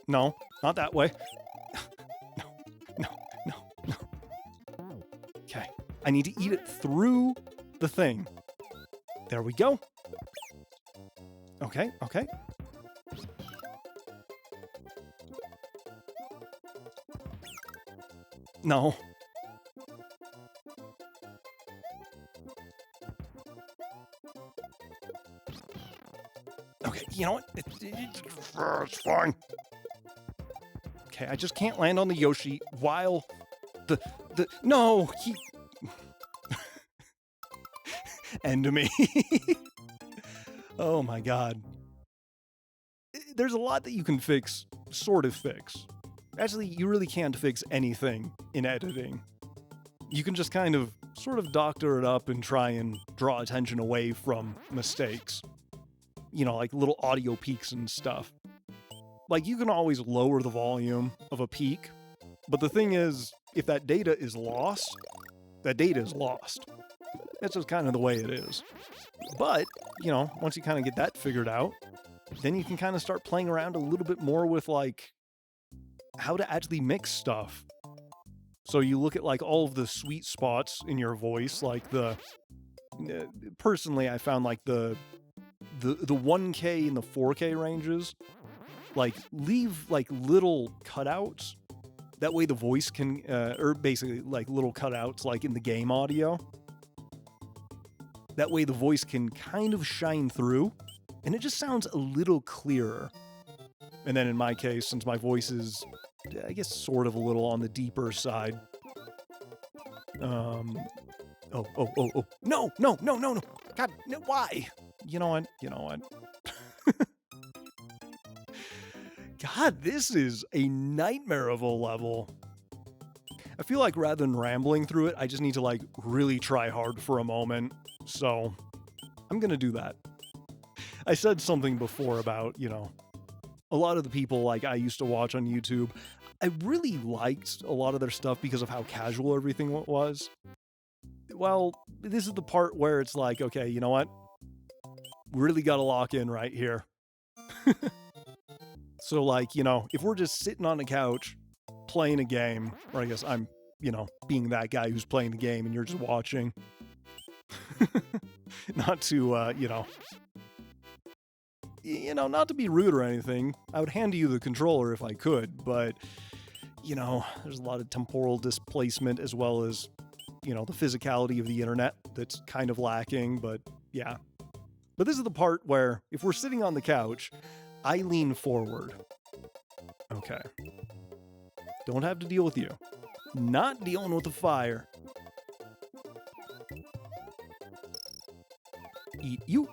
No, not that way. No. Okay. I need to eat it through the thing. There we go. Okay. No. Okay, you know what? It's fine. Okay, I just can't land on the Yoshi while no, he... End me. Oh my god. There's a lot that you can fix, sort of fix. Actually, you really can't fix anything in editing. You can just kind of sort of doctor it up and try and draw attention away from mistakes. You know, like little audio peaks and stuff. Like, you can always lower the volume of a peak, but the thing is, if that data is lost, that data is lost. That's just kind of the way it is. But, you know, once you kind of get that figured out, then you can kind of start playing around a little bit more with like how to actually mix stuff. So you look at like all of the sweet spots in your voice, like personally I found like the 1K and the 4K ranges, like leave like little cutouts. That way the voice can, or basically like little cutouts like in the game audio. That way the voice can kind of shine through and it just sounds a little clearer. And then in my case, since my voice is, I guess, sort of a little on the deeper side. Oh. No. God, no, why? You know what? God, this is a nightmare of a level. I feel like rather than rambling through it, I just need to like really try hard for a moment. So I'm gonna do that. I said something before about, a lot of the people like I used to watch on YouTube, I really liked a lot of their stuff because of how casual everything was. Well, this is the part where it's like, okay, you know what? We really gotta lock in right here. So like, if we're just sitting on the couch playing a game, or I guess I'm, being that guy who's playing the game and you're just watching. Not to, not to be rude or anything. I would hand you the controller if I could, but, there's a lot of temporal displacement as well as, the physicality of the internet that's kind of lacking, but yeah. But this is the part where if we're sitting on the couch, I lean forward. Okay. Don't have to deal with you. Not dealing with the fire. Eat you.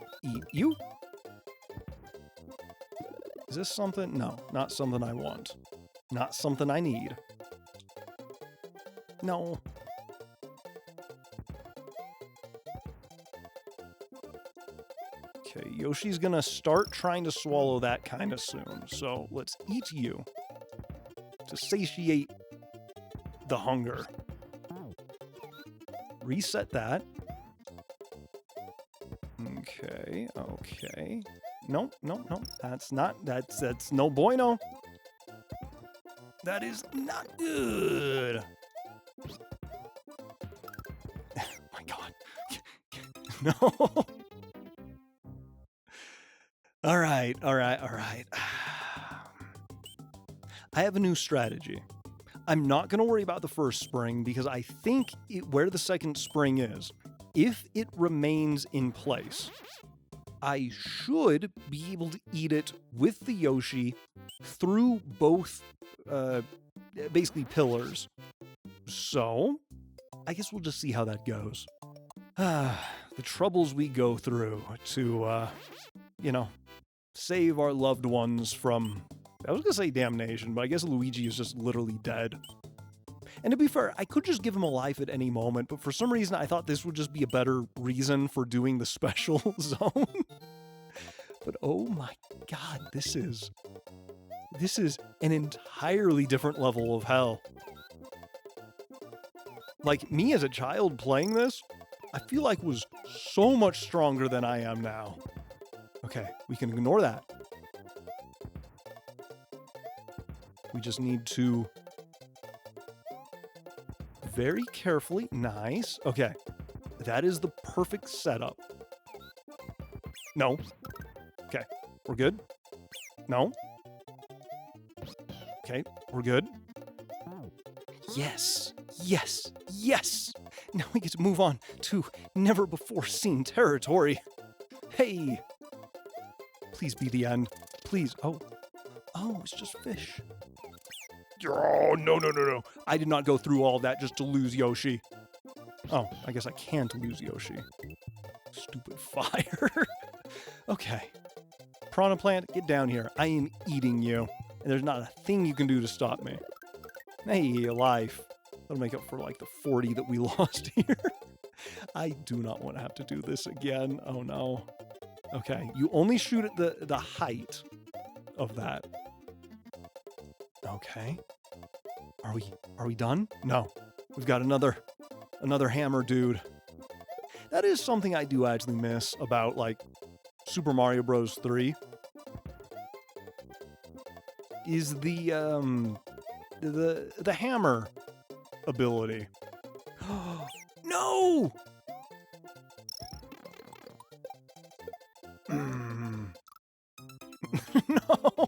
Is this something? No, not something I want. Not something I need. No. Okay, Yoshi's gonna start trying to swallow that kind of soon, so let's eat you to satiate the hunger. Reset that. Okay. Nope. That's no bueno. That is not good. My God. No. All right. I have a new strategy. I'm not going to worry about the first spring because I think where the second spring is, if it remains in place, I should be able to eat it with the Yoshi through both, basically pillars. So, I guess we'll just see how that goes. The troubles we go through to, save our loved ones from, I was gonna say damnation, but I guess Luigi is just literally dead. And to be fair, I could just give him a life at any moment, but for some reason I thought this would just be a better reason for doing the special zone. But oh my God, this is an entirely different level of hell. Like, me as a child playing this, I feel like was so much stronger than I am now. Okay, we can ignore that. We just need to very carefully, nice. Okay, that is the perfect setup. No. Okay, we're good. No. Okay, we're good. Yes. Now we get to move on to never before seen territory. Hey. Please be the end. Please. Oh, it's just fish. Oh, no. I did not go through all that just to lose Yoshi. Oh, I guess I can't lose Yoshi. Stupid fire. Okay. Piranha Plant, get down here. I am eating you. And there's not a thing you can do to stop me. Hey, life. That'll make up for like the 40 that we lost here. I do not want to have to do this again. Oh no. Okay, you only shoot at the height of that. Okay. Are we done? No. We've got another hammer dude. That is something I do actually miss about like Super Mario Bros. 3. is the hammer ability. No! No!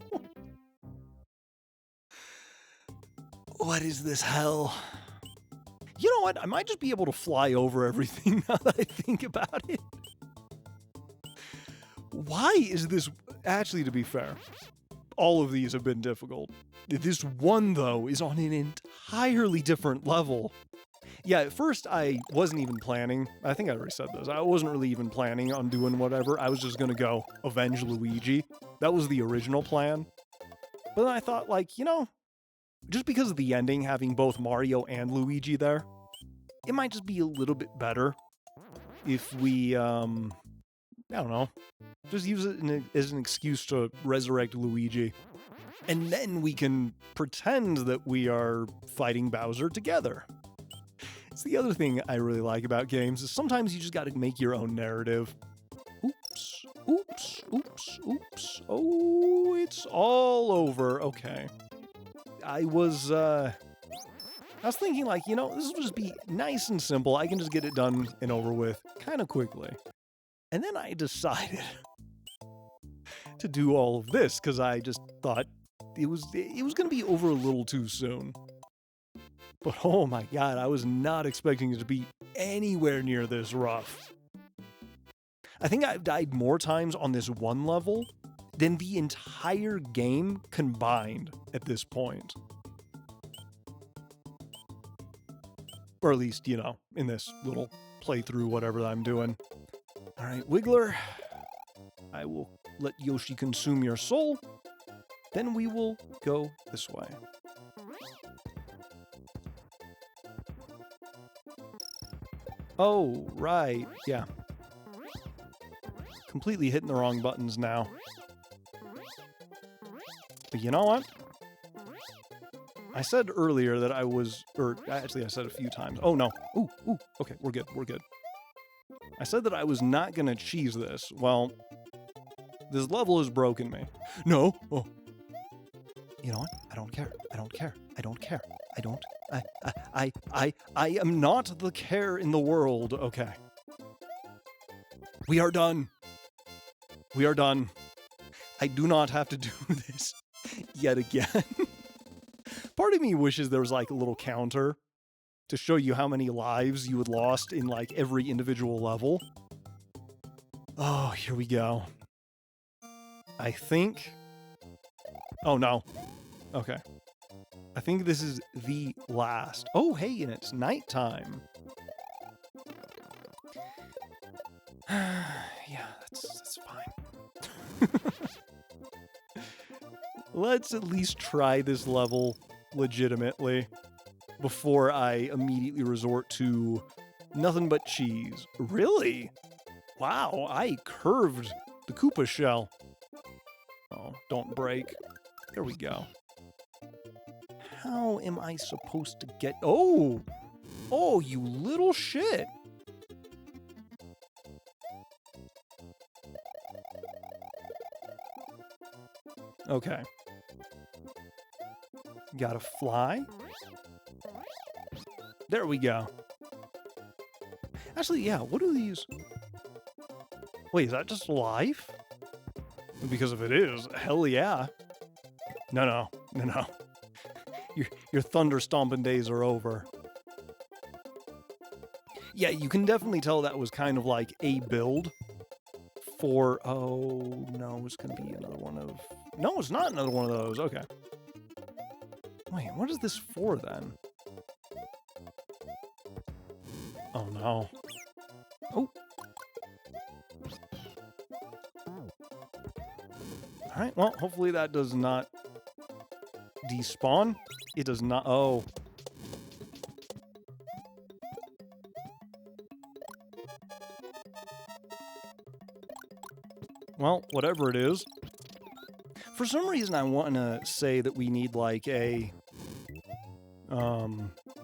What is this hell? You know what? I might just be able to fly over everything now that I think about it. Why is this... Actually, to be fair, all of these have been difficult. This one, though, is on an entirely different level. Yeah, at first I wasn't even planning. I think I already said this. I wasn't really even planning on doing whatever. I was just gonna go avenge Luigi. That was the original plan. But then I thought, like, you know, just because of the ending, having both Mario and Luigi there, it might just be a little bit better if we, I don't know, just use it as an excuse to resurrect Luigi. And then we can pretend that we are fighting Bowser together. It's the other thing I really like about games is sometimes you just gotta make your own narrative. Oops, oops, oops, oops. Oh, it's all over. Okay. I was thinking, like, you know, this will just be nice and simple. I can just get it done and over with kind of quickly. And then I decided to do all of this because I just thought it was going to be over a little too soon. But oh my god, I was not expecting it to be anywhere near this rough. I think I've died more times on this one level than the entire game combined at this point. Or at least, you know, in this little playthrough, whatever I'm doing. Alright, Wiggler, I will let Yoshi consume your soul. Then we will go this way. Oh, right, yeah. Completely hitting the wrong buttons now. But you know what? I said earlier that I was, or actually I said a few times. Oh no, ooh, okay, we're good. I said that I was not gonna cheese this. Well, this level has broken me. No, oh. You know what? I don't care. I am not the care in the world. Okay. We are done. I do not have to do this yet again. Part of me wishes there was like a little counter to show you how many lives you had lost in like every individual level. Oh, here we go. I think... Oh no. Okay. I think this is the last. Oh, hey, and it's nighttime. Yeah, that's fine. Let's at least try this level legitimately before I immediately resort to nothing but cheese. Really? Wow, I curved the Koopa shell. Oh, don't break. There we go. How am I supposed to get... Oh! Oh, you little shit! Okay. Gotta fly. There we go. Actually, yeah, what are these? Wait, is that just life? Because if it is, hell yeah. No. Your thunder stomping days are over. Yeah, you can definitely tell that was kind of like a build for... Oh, no, it's gonna be another one of... No, it's not another one of those. Okay. Wait, what is this for then? Oh, no. Oh. Alright, well, hopefully that does not despawn. It does not... Oh. Well, whatever it is. For some reason, I want to say that we need, like, a...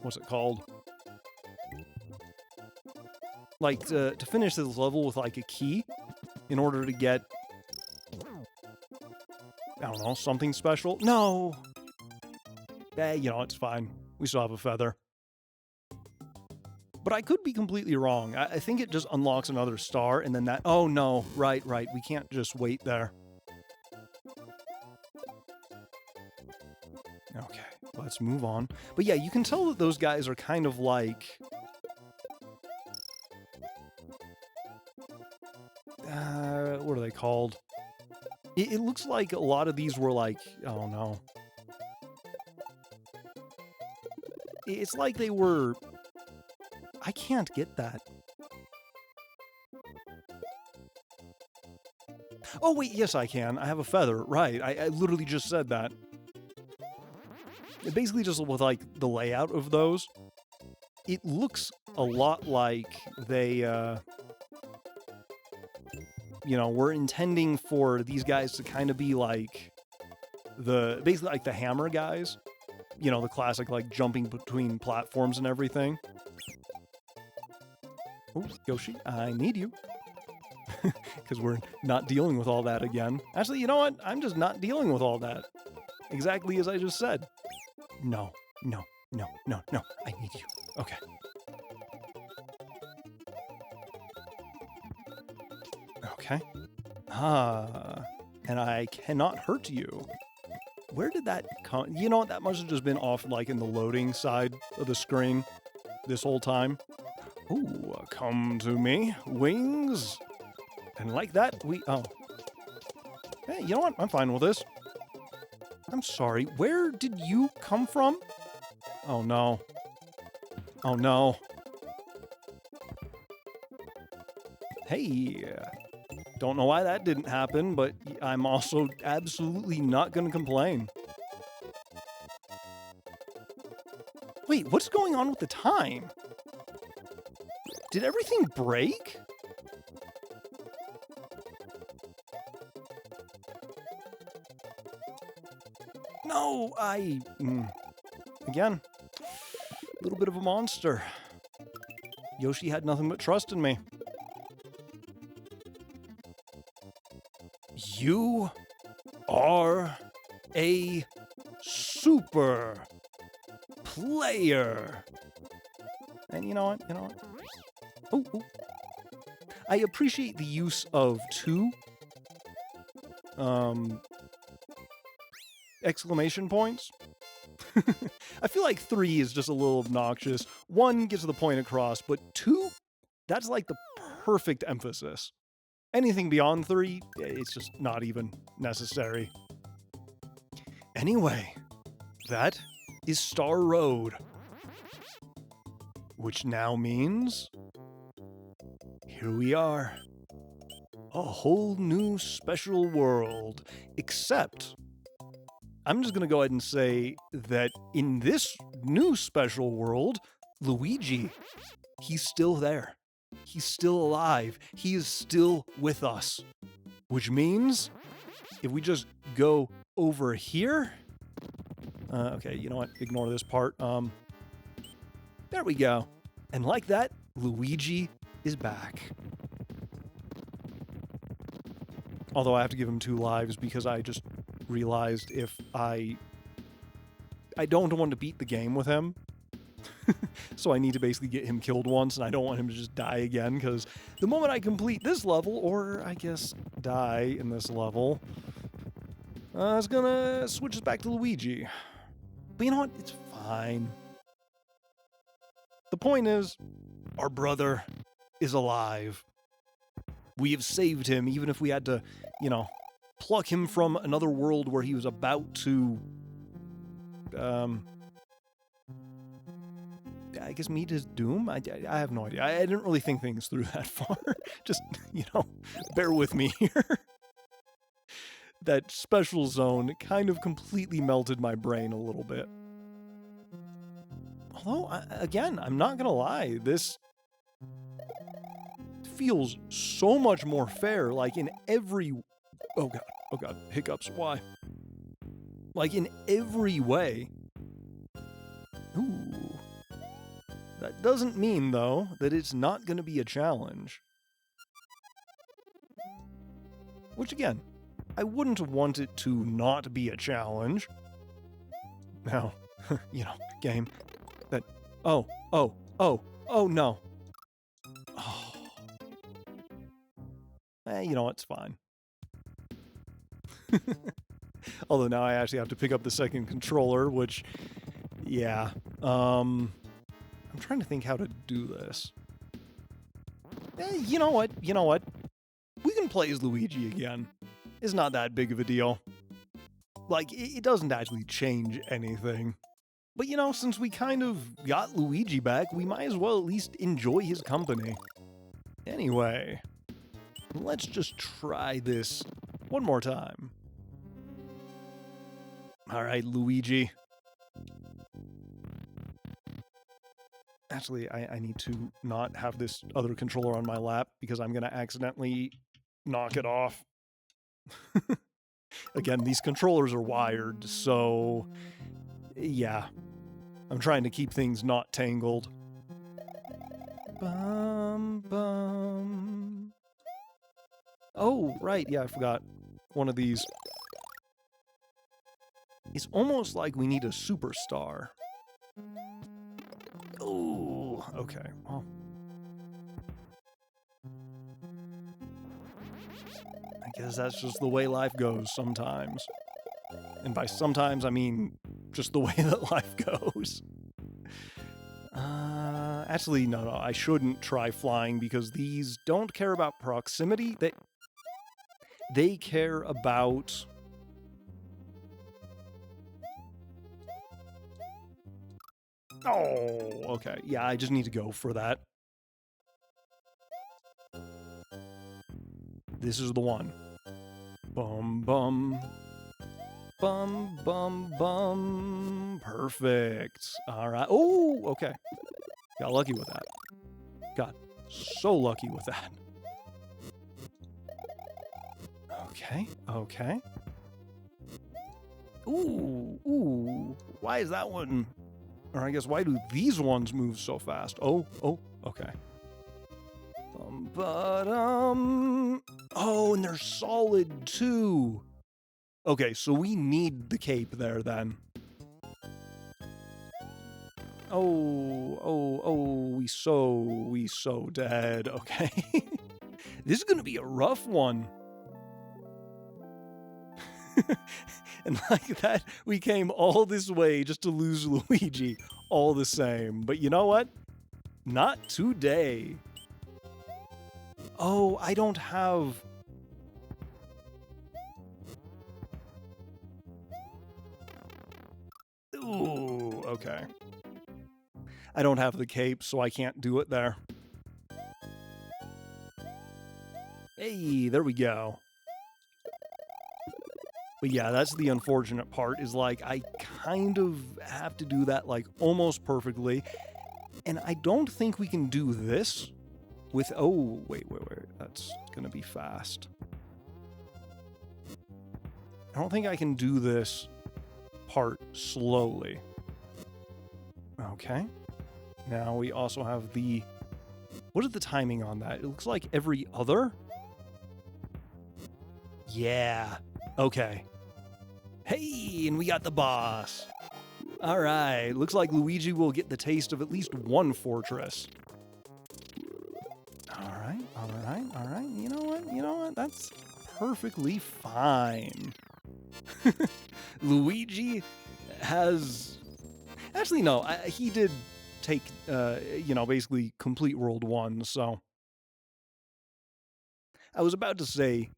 what's it called? Like, to finish this level with, like, a key in order to get... I don't know, something special? No! You know, it's fine. We still have a feather. But I could be completely wrong. I think it just unlocks another star, and then that... Oh, no. Right. We can't just wait there. Okay, let's move on. But yeah, you can tell that those guys are kind of like... what are they called? It looks like a lot of these were like... Oh, no. It's like they were... I can't get that. Oh, wait, yes, I can. I have a feather. Right, I literally just said that. It basically just with, like, the layout of those, it looks a lot like they, you know, we're intending for these guys to kind of be like basically like the hammer guys. You know, the classic, like, jumping between platforms and everything. Oh, Yoshi, I need you. Because we're not dealing with all that again. Actually, you know what? I'm just not dealing with all that. Exactly as I just said. No. I need you. Okay. Okay. And I cannot hurt you. Where did that come? You know what? That must have just been off, like, in the loading side of the screen this whole time. Ooh, come to me, wings. And like that, oh. Hey, you know what? I'm fine with this. I'm sorry. Where did you come from? Oh, no. Oh, no. Hey. Don't know why that didn't happen, but I'm also absolutely not going to complain. Wait, what's going on with the time? Did everything break? No, again, a little bit of a monster. Yoshi had nothing but trust in me. You are a super player. And you know what? Oh. I appreciate the use of 2 exclamation points. I feel like 3 is just a little obnoxious. 1 gets the point across, but 2, that's like the perfect emphasis. Anything beyond 3, it's just not even necessary. Anyway, that is Star Road. Which now means... here we are. A whole new special world. Except... I'm just going to go ahead and say that in this new special world, Luigi, he's still there. He's still alive. He is still with us. Which means, if we just go over here... okay, you know what? Ignore this part. There we go. And like that, Luigi is back. Although I have to give him 2 lives because I just realized if I don't want to beat the game with him. So I need to basically get him killed once, and I don't want him to just die again, because the moment I complete this level, or I guess die in this level, it's gonna switch us back to Luigi. But you know what? It's fine. The point is, our brother is alive. We have saved him, even if we had to, you know, pluck him from another world where he was about to, I guess meet his doom? I have no idea. I didn't really think things through that far. Just, you know, bear with me here. That special zone kind of completely melted my brain a little bit. Although, again, I'm not gonna lie, this feels so much more fair, like in every... Oh god, hiccups, why? Like in every way. Ooh. That doesn't mean, though, that it's not gonna be a challenge. Which, again, I wouldn't want it to not be a challenge. Now, you know, game that... Oh, oh, oh, oh no. Oh. You know, it's fine. Although now I actually have to pick up the second controller, which, yeah. I'm trying to think how to do this. You know what? You know what? We can play as Luigi again. It's not that big of a deal. Like, it doesn't actually change anything. But you know, since we kind of got Luigi back, we might as well at least enjoy his company. Anyway, let's just try this one more time. Alright, Luigi. Actually, I need to not have this other controller on my lap because I'm going to accidentally knock it off. Again, these controllers are wired, so yeah. I'm trying to keep things not tangled. Bum, bum. Oh, right, yeah, I forgot. One of these. It's almost like we need a superstar. Oh, okay, well. I guess that's just the way life goes sometimes. And by sometimes, I mean just the way that life goes. Actually, no, I shouldn't try flying because these don't care about proximity. They care about... Oh, okay. Yeah, I just need to go for that. This is the one. Bum, bum. Bum, bum, bum. Perfect. All right. Oh, okay. Got lucky with that. Got so lucky with that. Okay, okay. Ooh, ooh. Why is that one... Or I guess, why do these ones move so fast? Oh, okay. Oh, and they're solid, too. Okay, so we need the cape there, then. Oh, we so dead. Okay. This is gonna be a rough one. And like that, we came all this way just to lose Luigi, all the same. But you know what? Not today. Oh, I don't have... Ooh, okay. I don't have the cape, so I can't do it there. Hey, there we go. But yeah, that's the unfortunate part, is like, I kind of have to do that like almost perfectly. And I don't think we can do this with, oh, wait, that's gonna be fast. I don't think I can do this part slowly. Okay. Now we also have the, what is the timing on that? It looks like every other? Yeah, okay. Hey, and we got the boss. All right, looks like Luigi will get the taste of at least one fortress. All right. You know what? That's perfectly fine. Luigi has... Actually, no, he did take, basically complete World 1, so... I was about to say,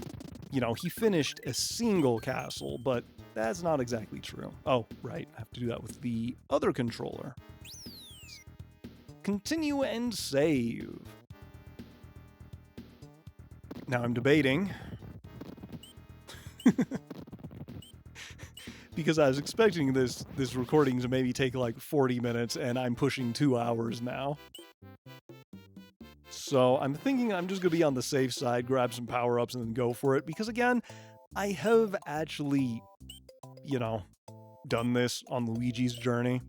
he finished a single castle, but that's not exactly true. Oh, right, I have to do that with the other controller. Continue and save. Now I'm debating. Because I was expecting this recording to maybe take like 40 minutes, and I'm pushing 2 hours now. So I'm thinking I'm just going to be on the safe side, grab some power-ups, and then go for it. Because again, I have actually, done this on Luigi's journey.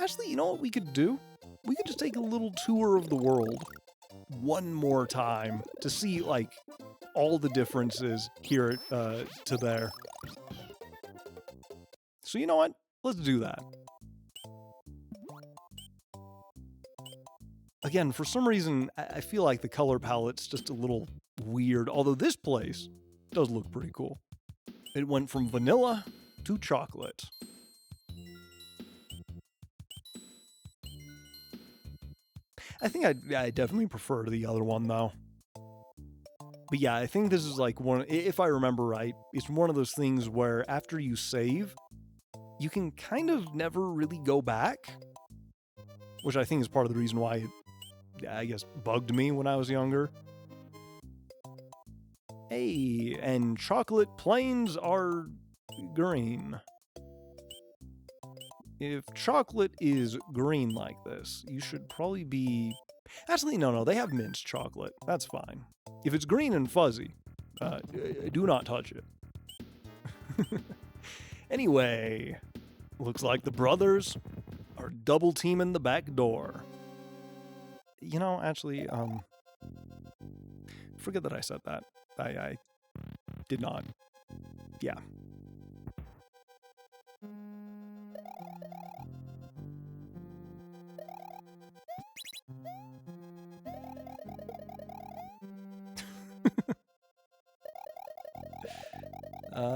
Actually, you know what we could do? We could just take a little tour of the world one more time to see, like, all the differences here to there. So you know what? Let's do that. Again, for some reason, I feel like the color palette's just a little weird, although this place does look pretty cool. It went from vanilla to chocolate. I think I definitely prefer the other one, though. But yeah, I think this is like one, if I remember right, it's one of those things where after you save, you can kind of never really go back. Which I think is part of the reason why it, I guess, bugged me when I was younger. Hey, and chocolate plains are green. If chocolate is green like this, you should probably be... Actually, no, they have minced chocolate. That's fine. If it's green and fuzzy, do not touch it. Anyway, looks like the brothers are double teaming the back door. You know, actually, forget that I said that. I did not. Yeah.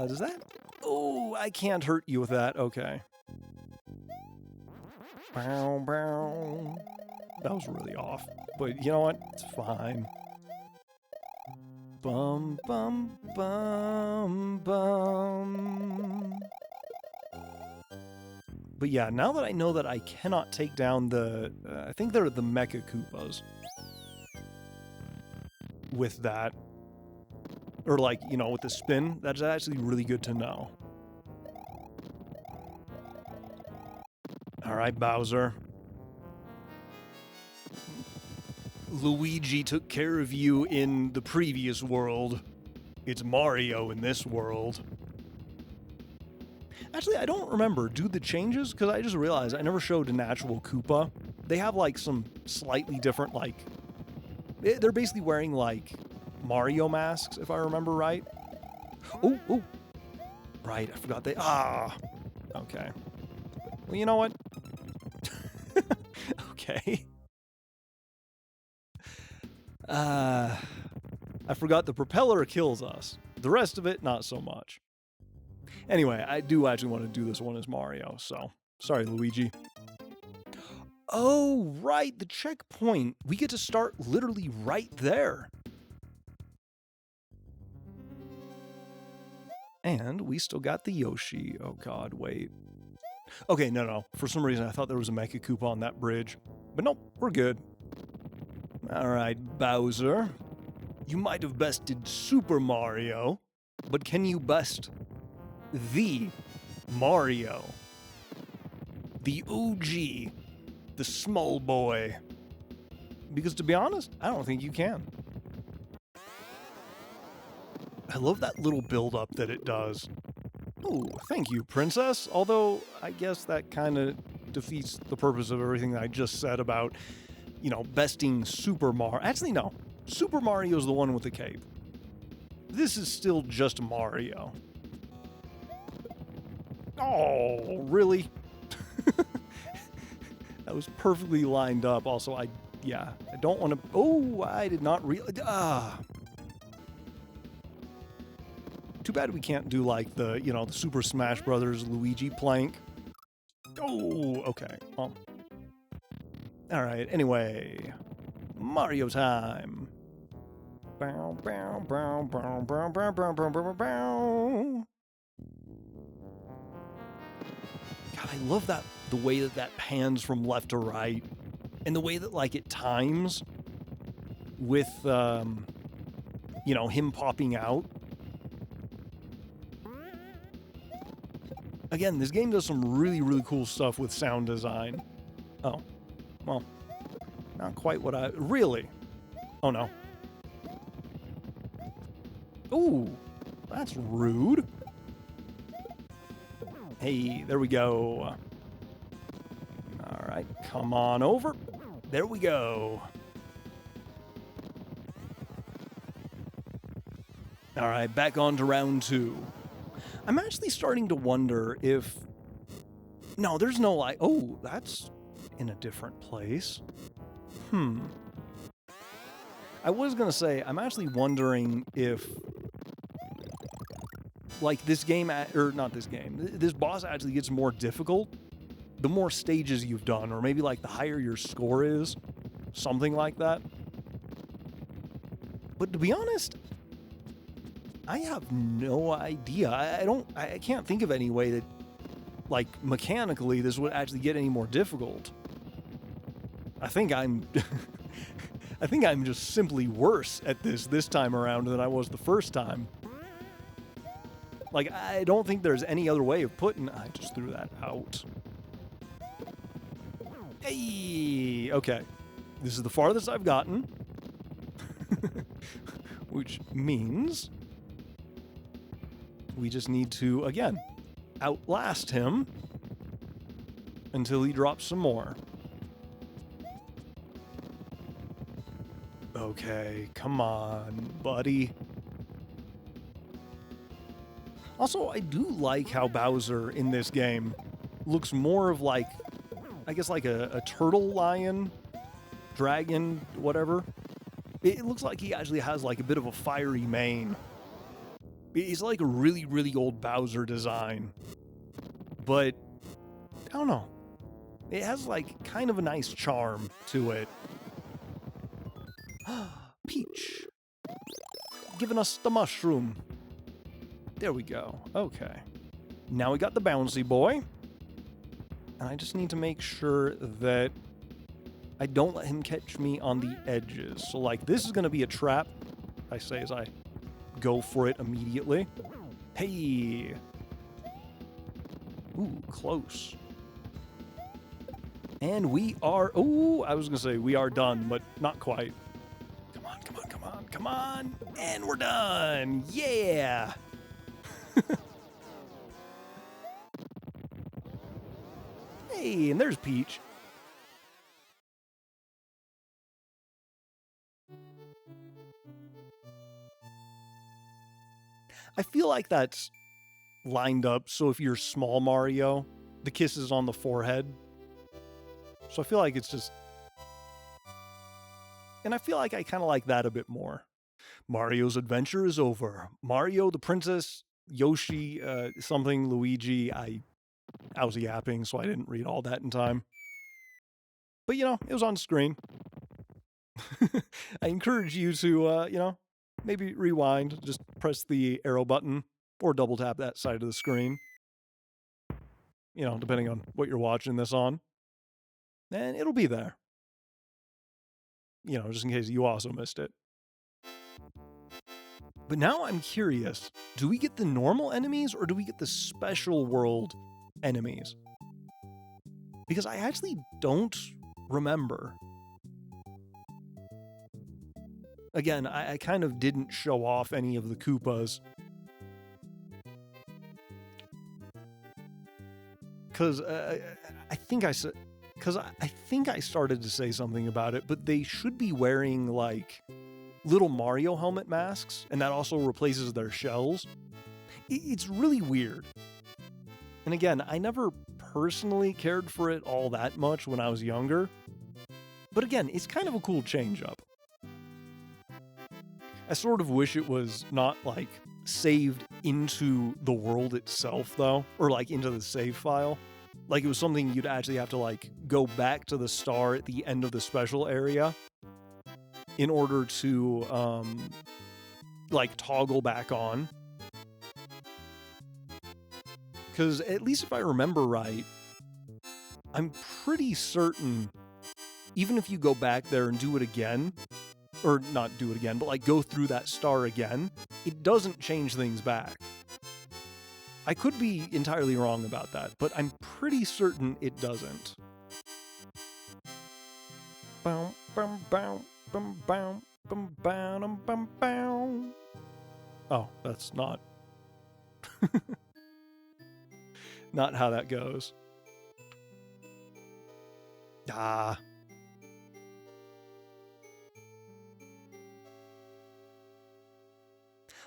Does that? Oh, I can't hurt you with that. Okay. Bow, bow. That was really off. But you know what? It's fine. Bum, bum, bum, bum. But yeah, now that I know that I cannot take down the... I think they're the Mecha Koopas. With that. Or like, you know, with the spin. That's actually really good to know. Alright, Bowser. Luigi took care of you in the previous world. It's Mario in this world. Actually, I don't remember. Do the changes? Because I just realized I never showed an actual Koopa. They have, like, some slightly different, like... They're basically wearing, like, Mario masks, if I remember right. Oh! Right, I forgot they... Ah! Okay. Well, you know what? Okay. I forgot the propeller kills us. The rest of it, not so much. Anyway, I do actually want to do this one as Mario, so... Sorry, Luigi. Oh, right, the checkpoint. We get to start literally right there. And we still got the Yoshi. Oh god, wait. Okay, no. For some reason, I thought there was a Mecha Koopa on that bridge. But nope, we're good. Alright, Bowser. You might have bested Super Mario, but can you best the Mario? The OG. The small boy. Because to be honest, I don't think you can. I love that little build-up that it does. Oh, thank you, princess. Although, I guess that kind of defeats the purpose of everything that I just said about, you know, besting Super Mario. Actually, no. Super Mario's the one with the cape. This is still just Mario. Oh, really? That was perfectly lined up. Also, I don't want to... Oh, I did not realize... Too bad we can't do, like, the, you know, the Super Smash Brothers Luigi plank. Oh, okay. Well. Alright, anyway. Mario time. Bow, bow, bow, bow, bow, bow, bow, bow, bow, bow. God, I love that, the way that pans from left to right. And the way that, like, it times with, you know, him popping out. Again, this game does some really, really cool stuff with sound design. Oh. Well, not quite what I... Really? Oh, no. Ooh, that's rude. Hey, there we go. All right, come on over. There we go. All right, back on to round 2. I'm actually starting to wonder if... No, there's no like... Oh, that's in a different place. I was going to say, I'm actually wondering if... Like, this game... Or not this game. This boss actually gets more difficult the more stages you've done. Or maybe, like, the higher your score is. Something like that. But to be honest... I have no idea. I can't think of any way that, like, mechanically this would actually get any more difficult. I think I'm I think I'm just simply worse at this time around than I was the first time. Like, I don't think there's any other way of putting... I just threw that out. Hey! Okay. This is the farthest I've gotten. Which means... we just need to, again, outlast him until he drops some more. Okay, come on, buddy. Also, I do like how Bowser in this game looks more of like, I guess like a turtle lion, dragon, whatever. It looks like he actually has like a bit of a fiery mane. It's like a really, really old Bowser design. But, I don't know. It has like kind of a nice charm to it. Peach. Giving us the mushroom. There we go. Okay. Now we got the bouncy boy. And I just need to make sure that I don't let him catch me on the edges. So like this is going to be a trap, I say as I go for it immediately. Hey! Ooh, close. And we are... Ooh, I was going to say we are done, but not quite. Come on, come on, come on, come on! And we're done! Yeah! Hey, and there's Peach. I feel like that's lined up, so if you're small Mario, the kiss is on the forehead. So I feel like it's just... And I feel like I kind of like that a bit more. Mario's adventure is over. Mario, the princess, Yoshi, something, Luigi, I was yapping, so I didn't read all that in time. But, you know, it was on screen. I encourage you to, you know, maybe rewind, just press the arrow button, or double tap that side of the screen. You know, depending on what you're watching this on. And it'll be there. You know, just in case you also missed it. But now I'm curious, do we get the normal enemies, or do we get the special world enemies? Because I actually don't remember. Again, I kind of didn't show off any of the Koopas. Because I think I said... Because I think I started to say something about it, but they should be wearing, like, little Mario helmet masks, and that also replaces their shells. It's really weird. And again, I never personally cared for it all that much when I was younger. But again, it's kind of a cool change-up. I sort of wish it was not, like, saved into the world itself, though. Or, like, into the save file. Like, it was something you'd actually have to, like, go back to the star at the end of the special area in order to, like, toggle back on. Because, at least if I remember right, I'm pretty certain, even if you go back there and do it again, or not do it again, but, like, go through that star again, it doesn't change things back. I could be entirely wrong about that, but I'm pretty certain it doesn't. Oh, that's not... not how that goes. Ah.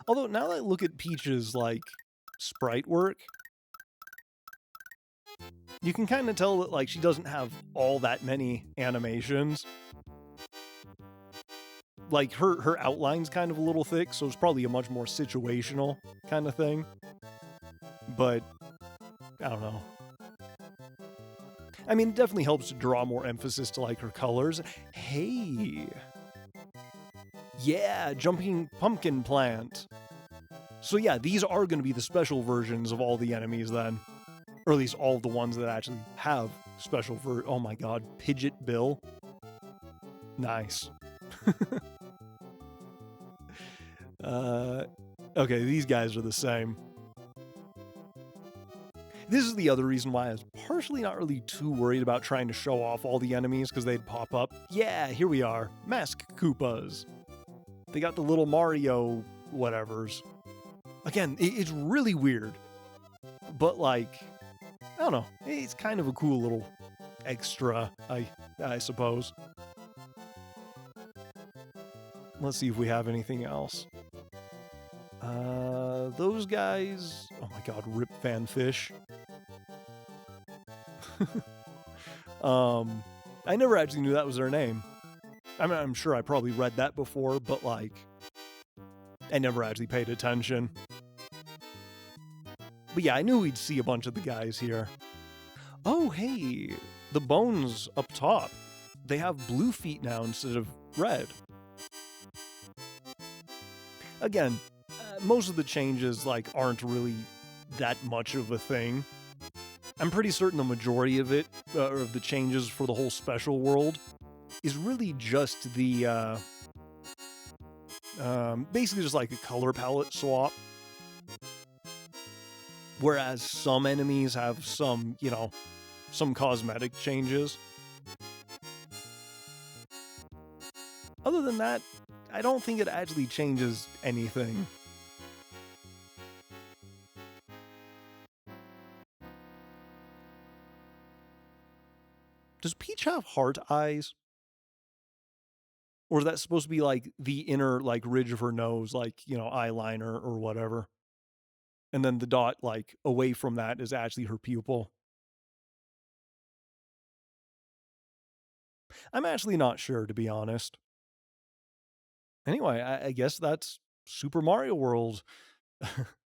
Although, now that I look at Peach's, like, sprite work, you can kind of tell that, like, she doesn't have all that many animations. Like, her outline's kind of a little thick, so it's probably a much more situational kind of thing. But, I don't know. I mean, it definitely helps to draw more emphasis to, like, her colors. Hey! Yeah, jumping pumpkin plant. So yeah, these are going to be the special versions of all the enemies then. Or at least all the ones that actually have special oh my god, Pidgeot Bill. Nice. Okay, these guys are the same. This is the other reason why I was partially not really too worried about trying to show off all the enemies, because they'd pop up. Yeah, here we are. Mask Koopas. They got the little Mario whatevers. Again, it's really weird. But, like, I don't know. It's kind of a cool little extra, I suppose. Let's see if we have anything else. Those guys... Oh my god, Rip Van Fish. I never actually knew that was their name. I mean, I'm sure I probably read that before, but, like, I never actually paid attention. But yeah, I knew we'd see a bunch of the guys here. Oh, hey, the bones up top. They have blue feet now instead of red. Again, most of the changes, like, aren't really that much of a thing. I'm pretty certain the majority of it, or of the changes for the whole special world, is really just the, basically just like a color palette swap. Whereas some enemies have some, you know, some cosmetic changes. Other than that, I don't think it actually changes anything. Does Peach have heart eyes? Or is that supposed to be, like, the inner, like, ridge of her nose, like, you know, eyeliner or whatever? And then the dot, like, away from that is actually her pupil. I'm actually not sure, to be honest. Anyway, I guess that's Super Mario World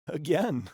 again.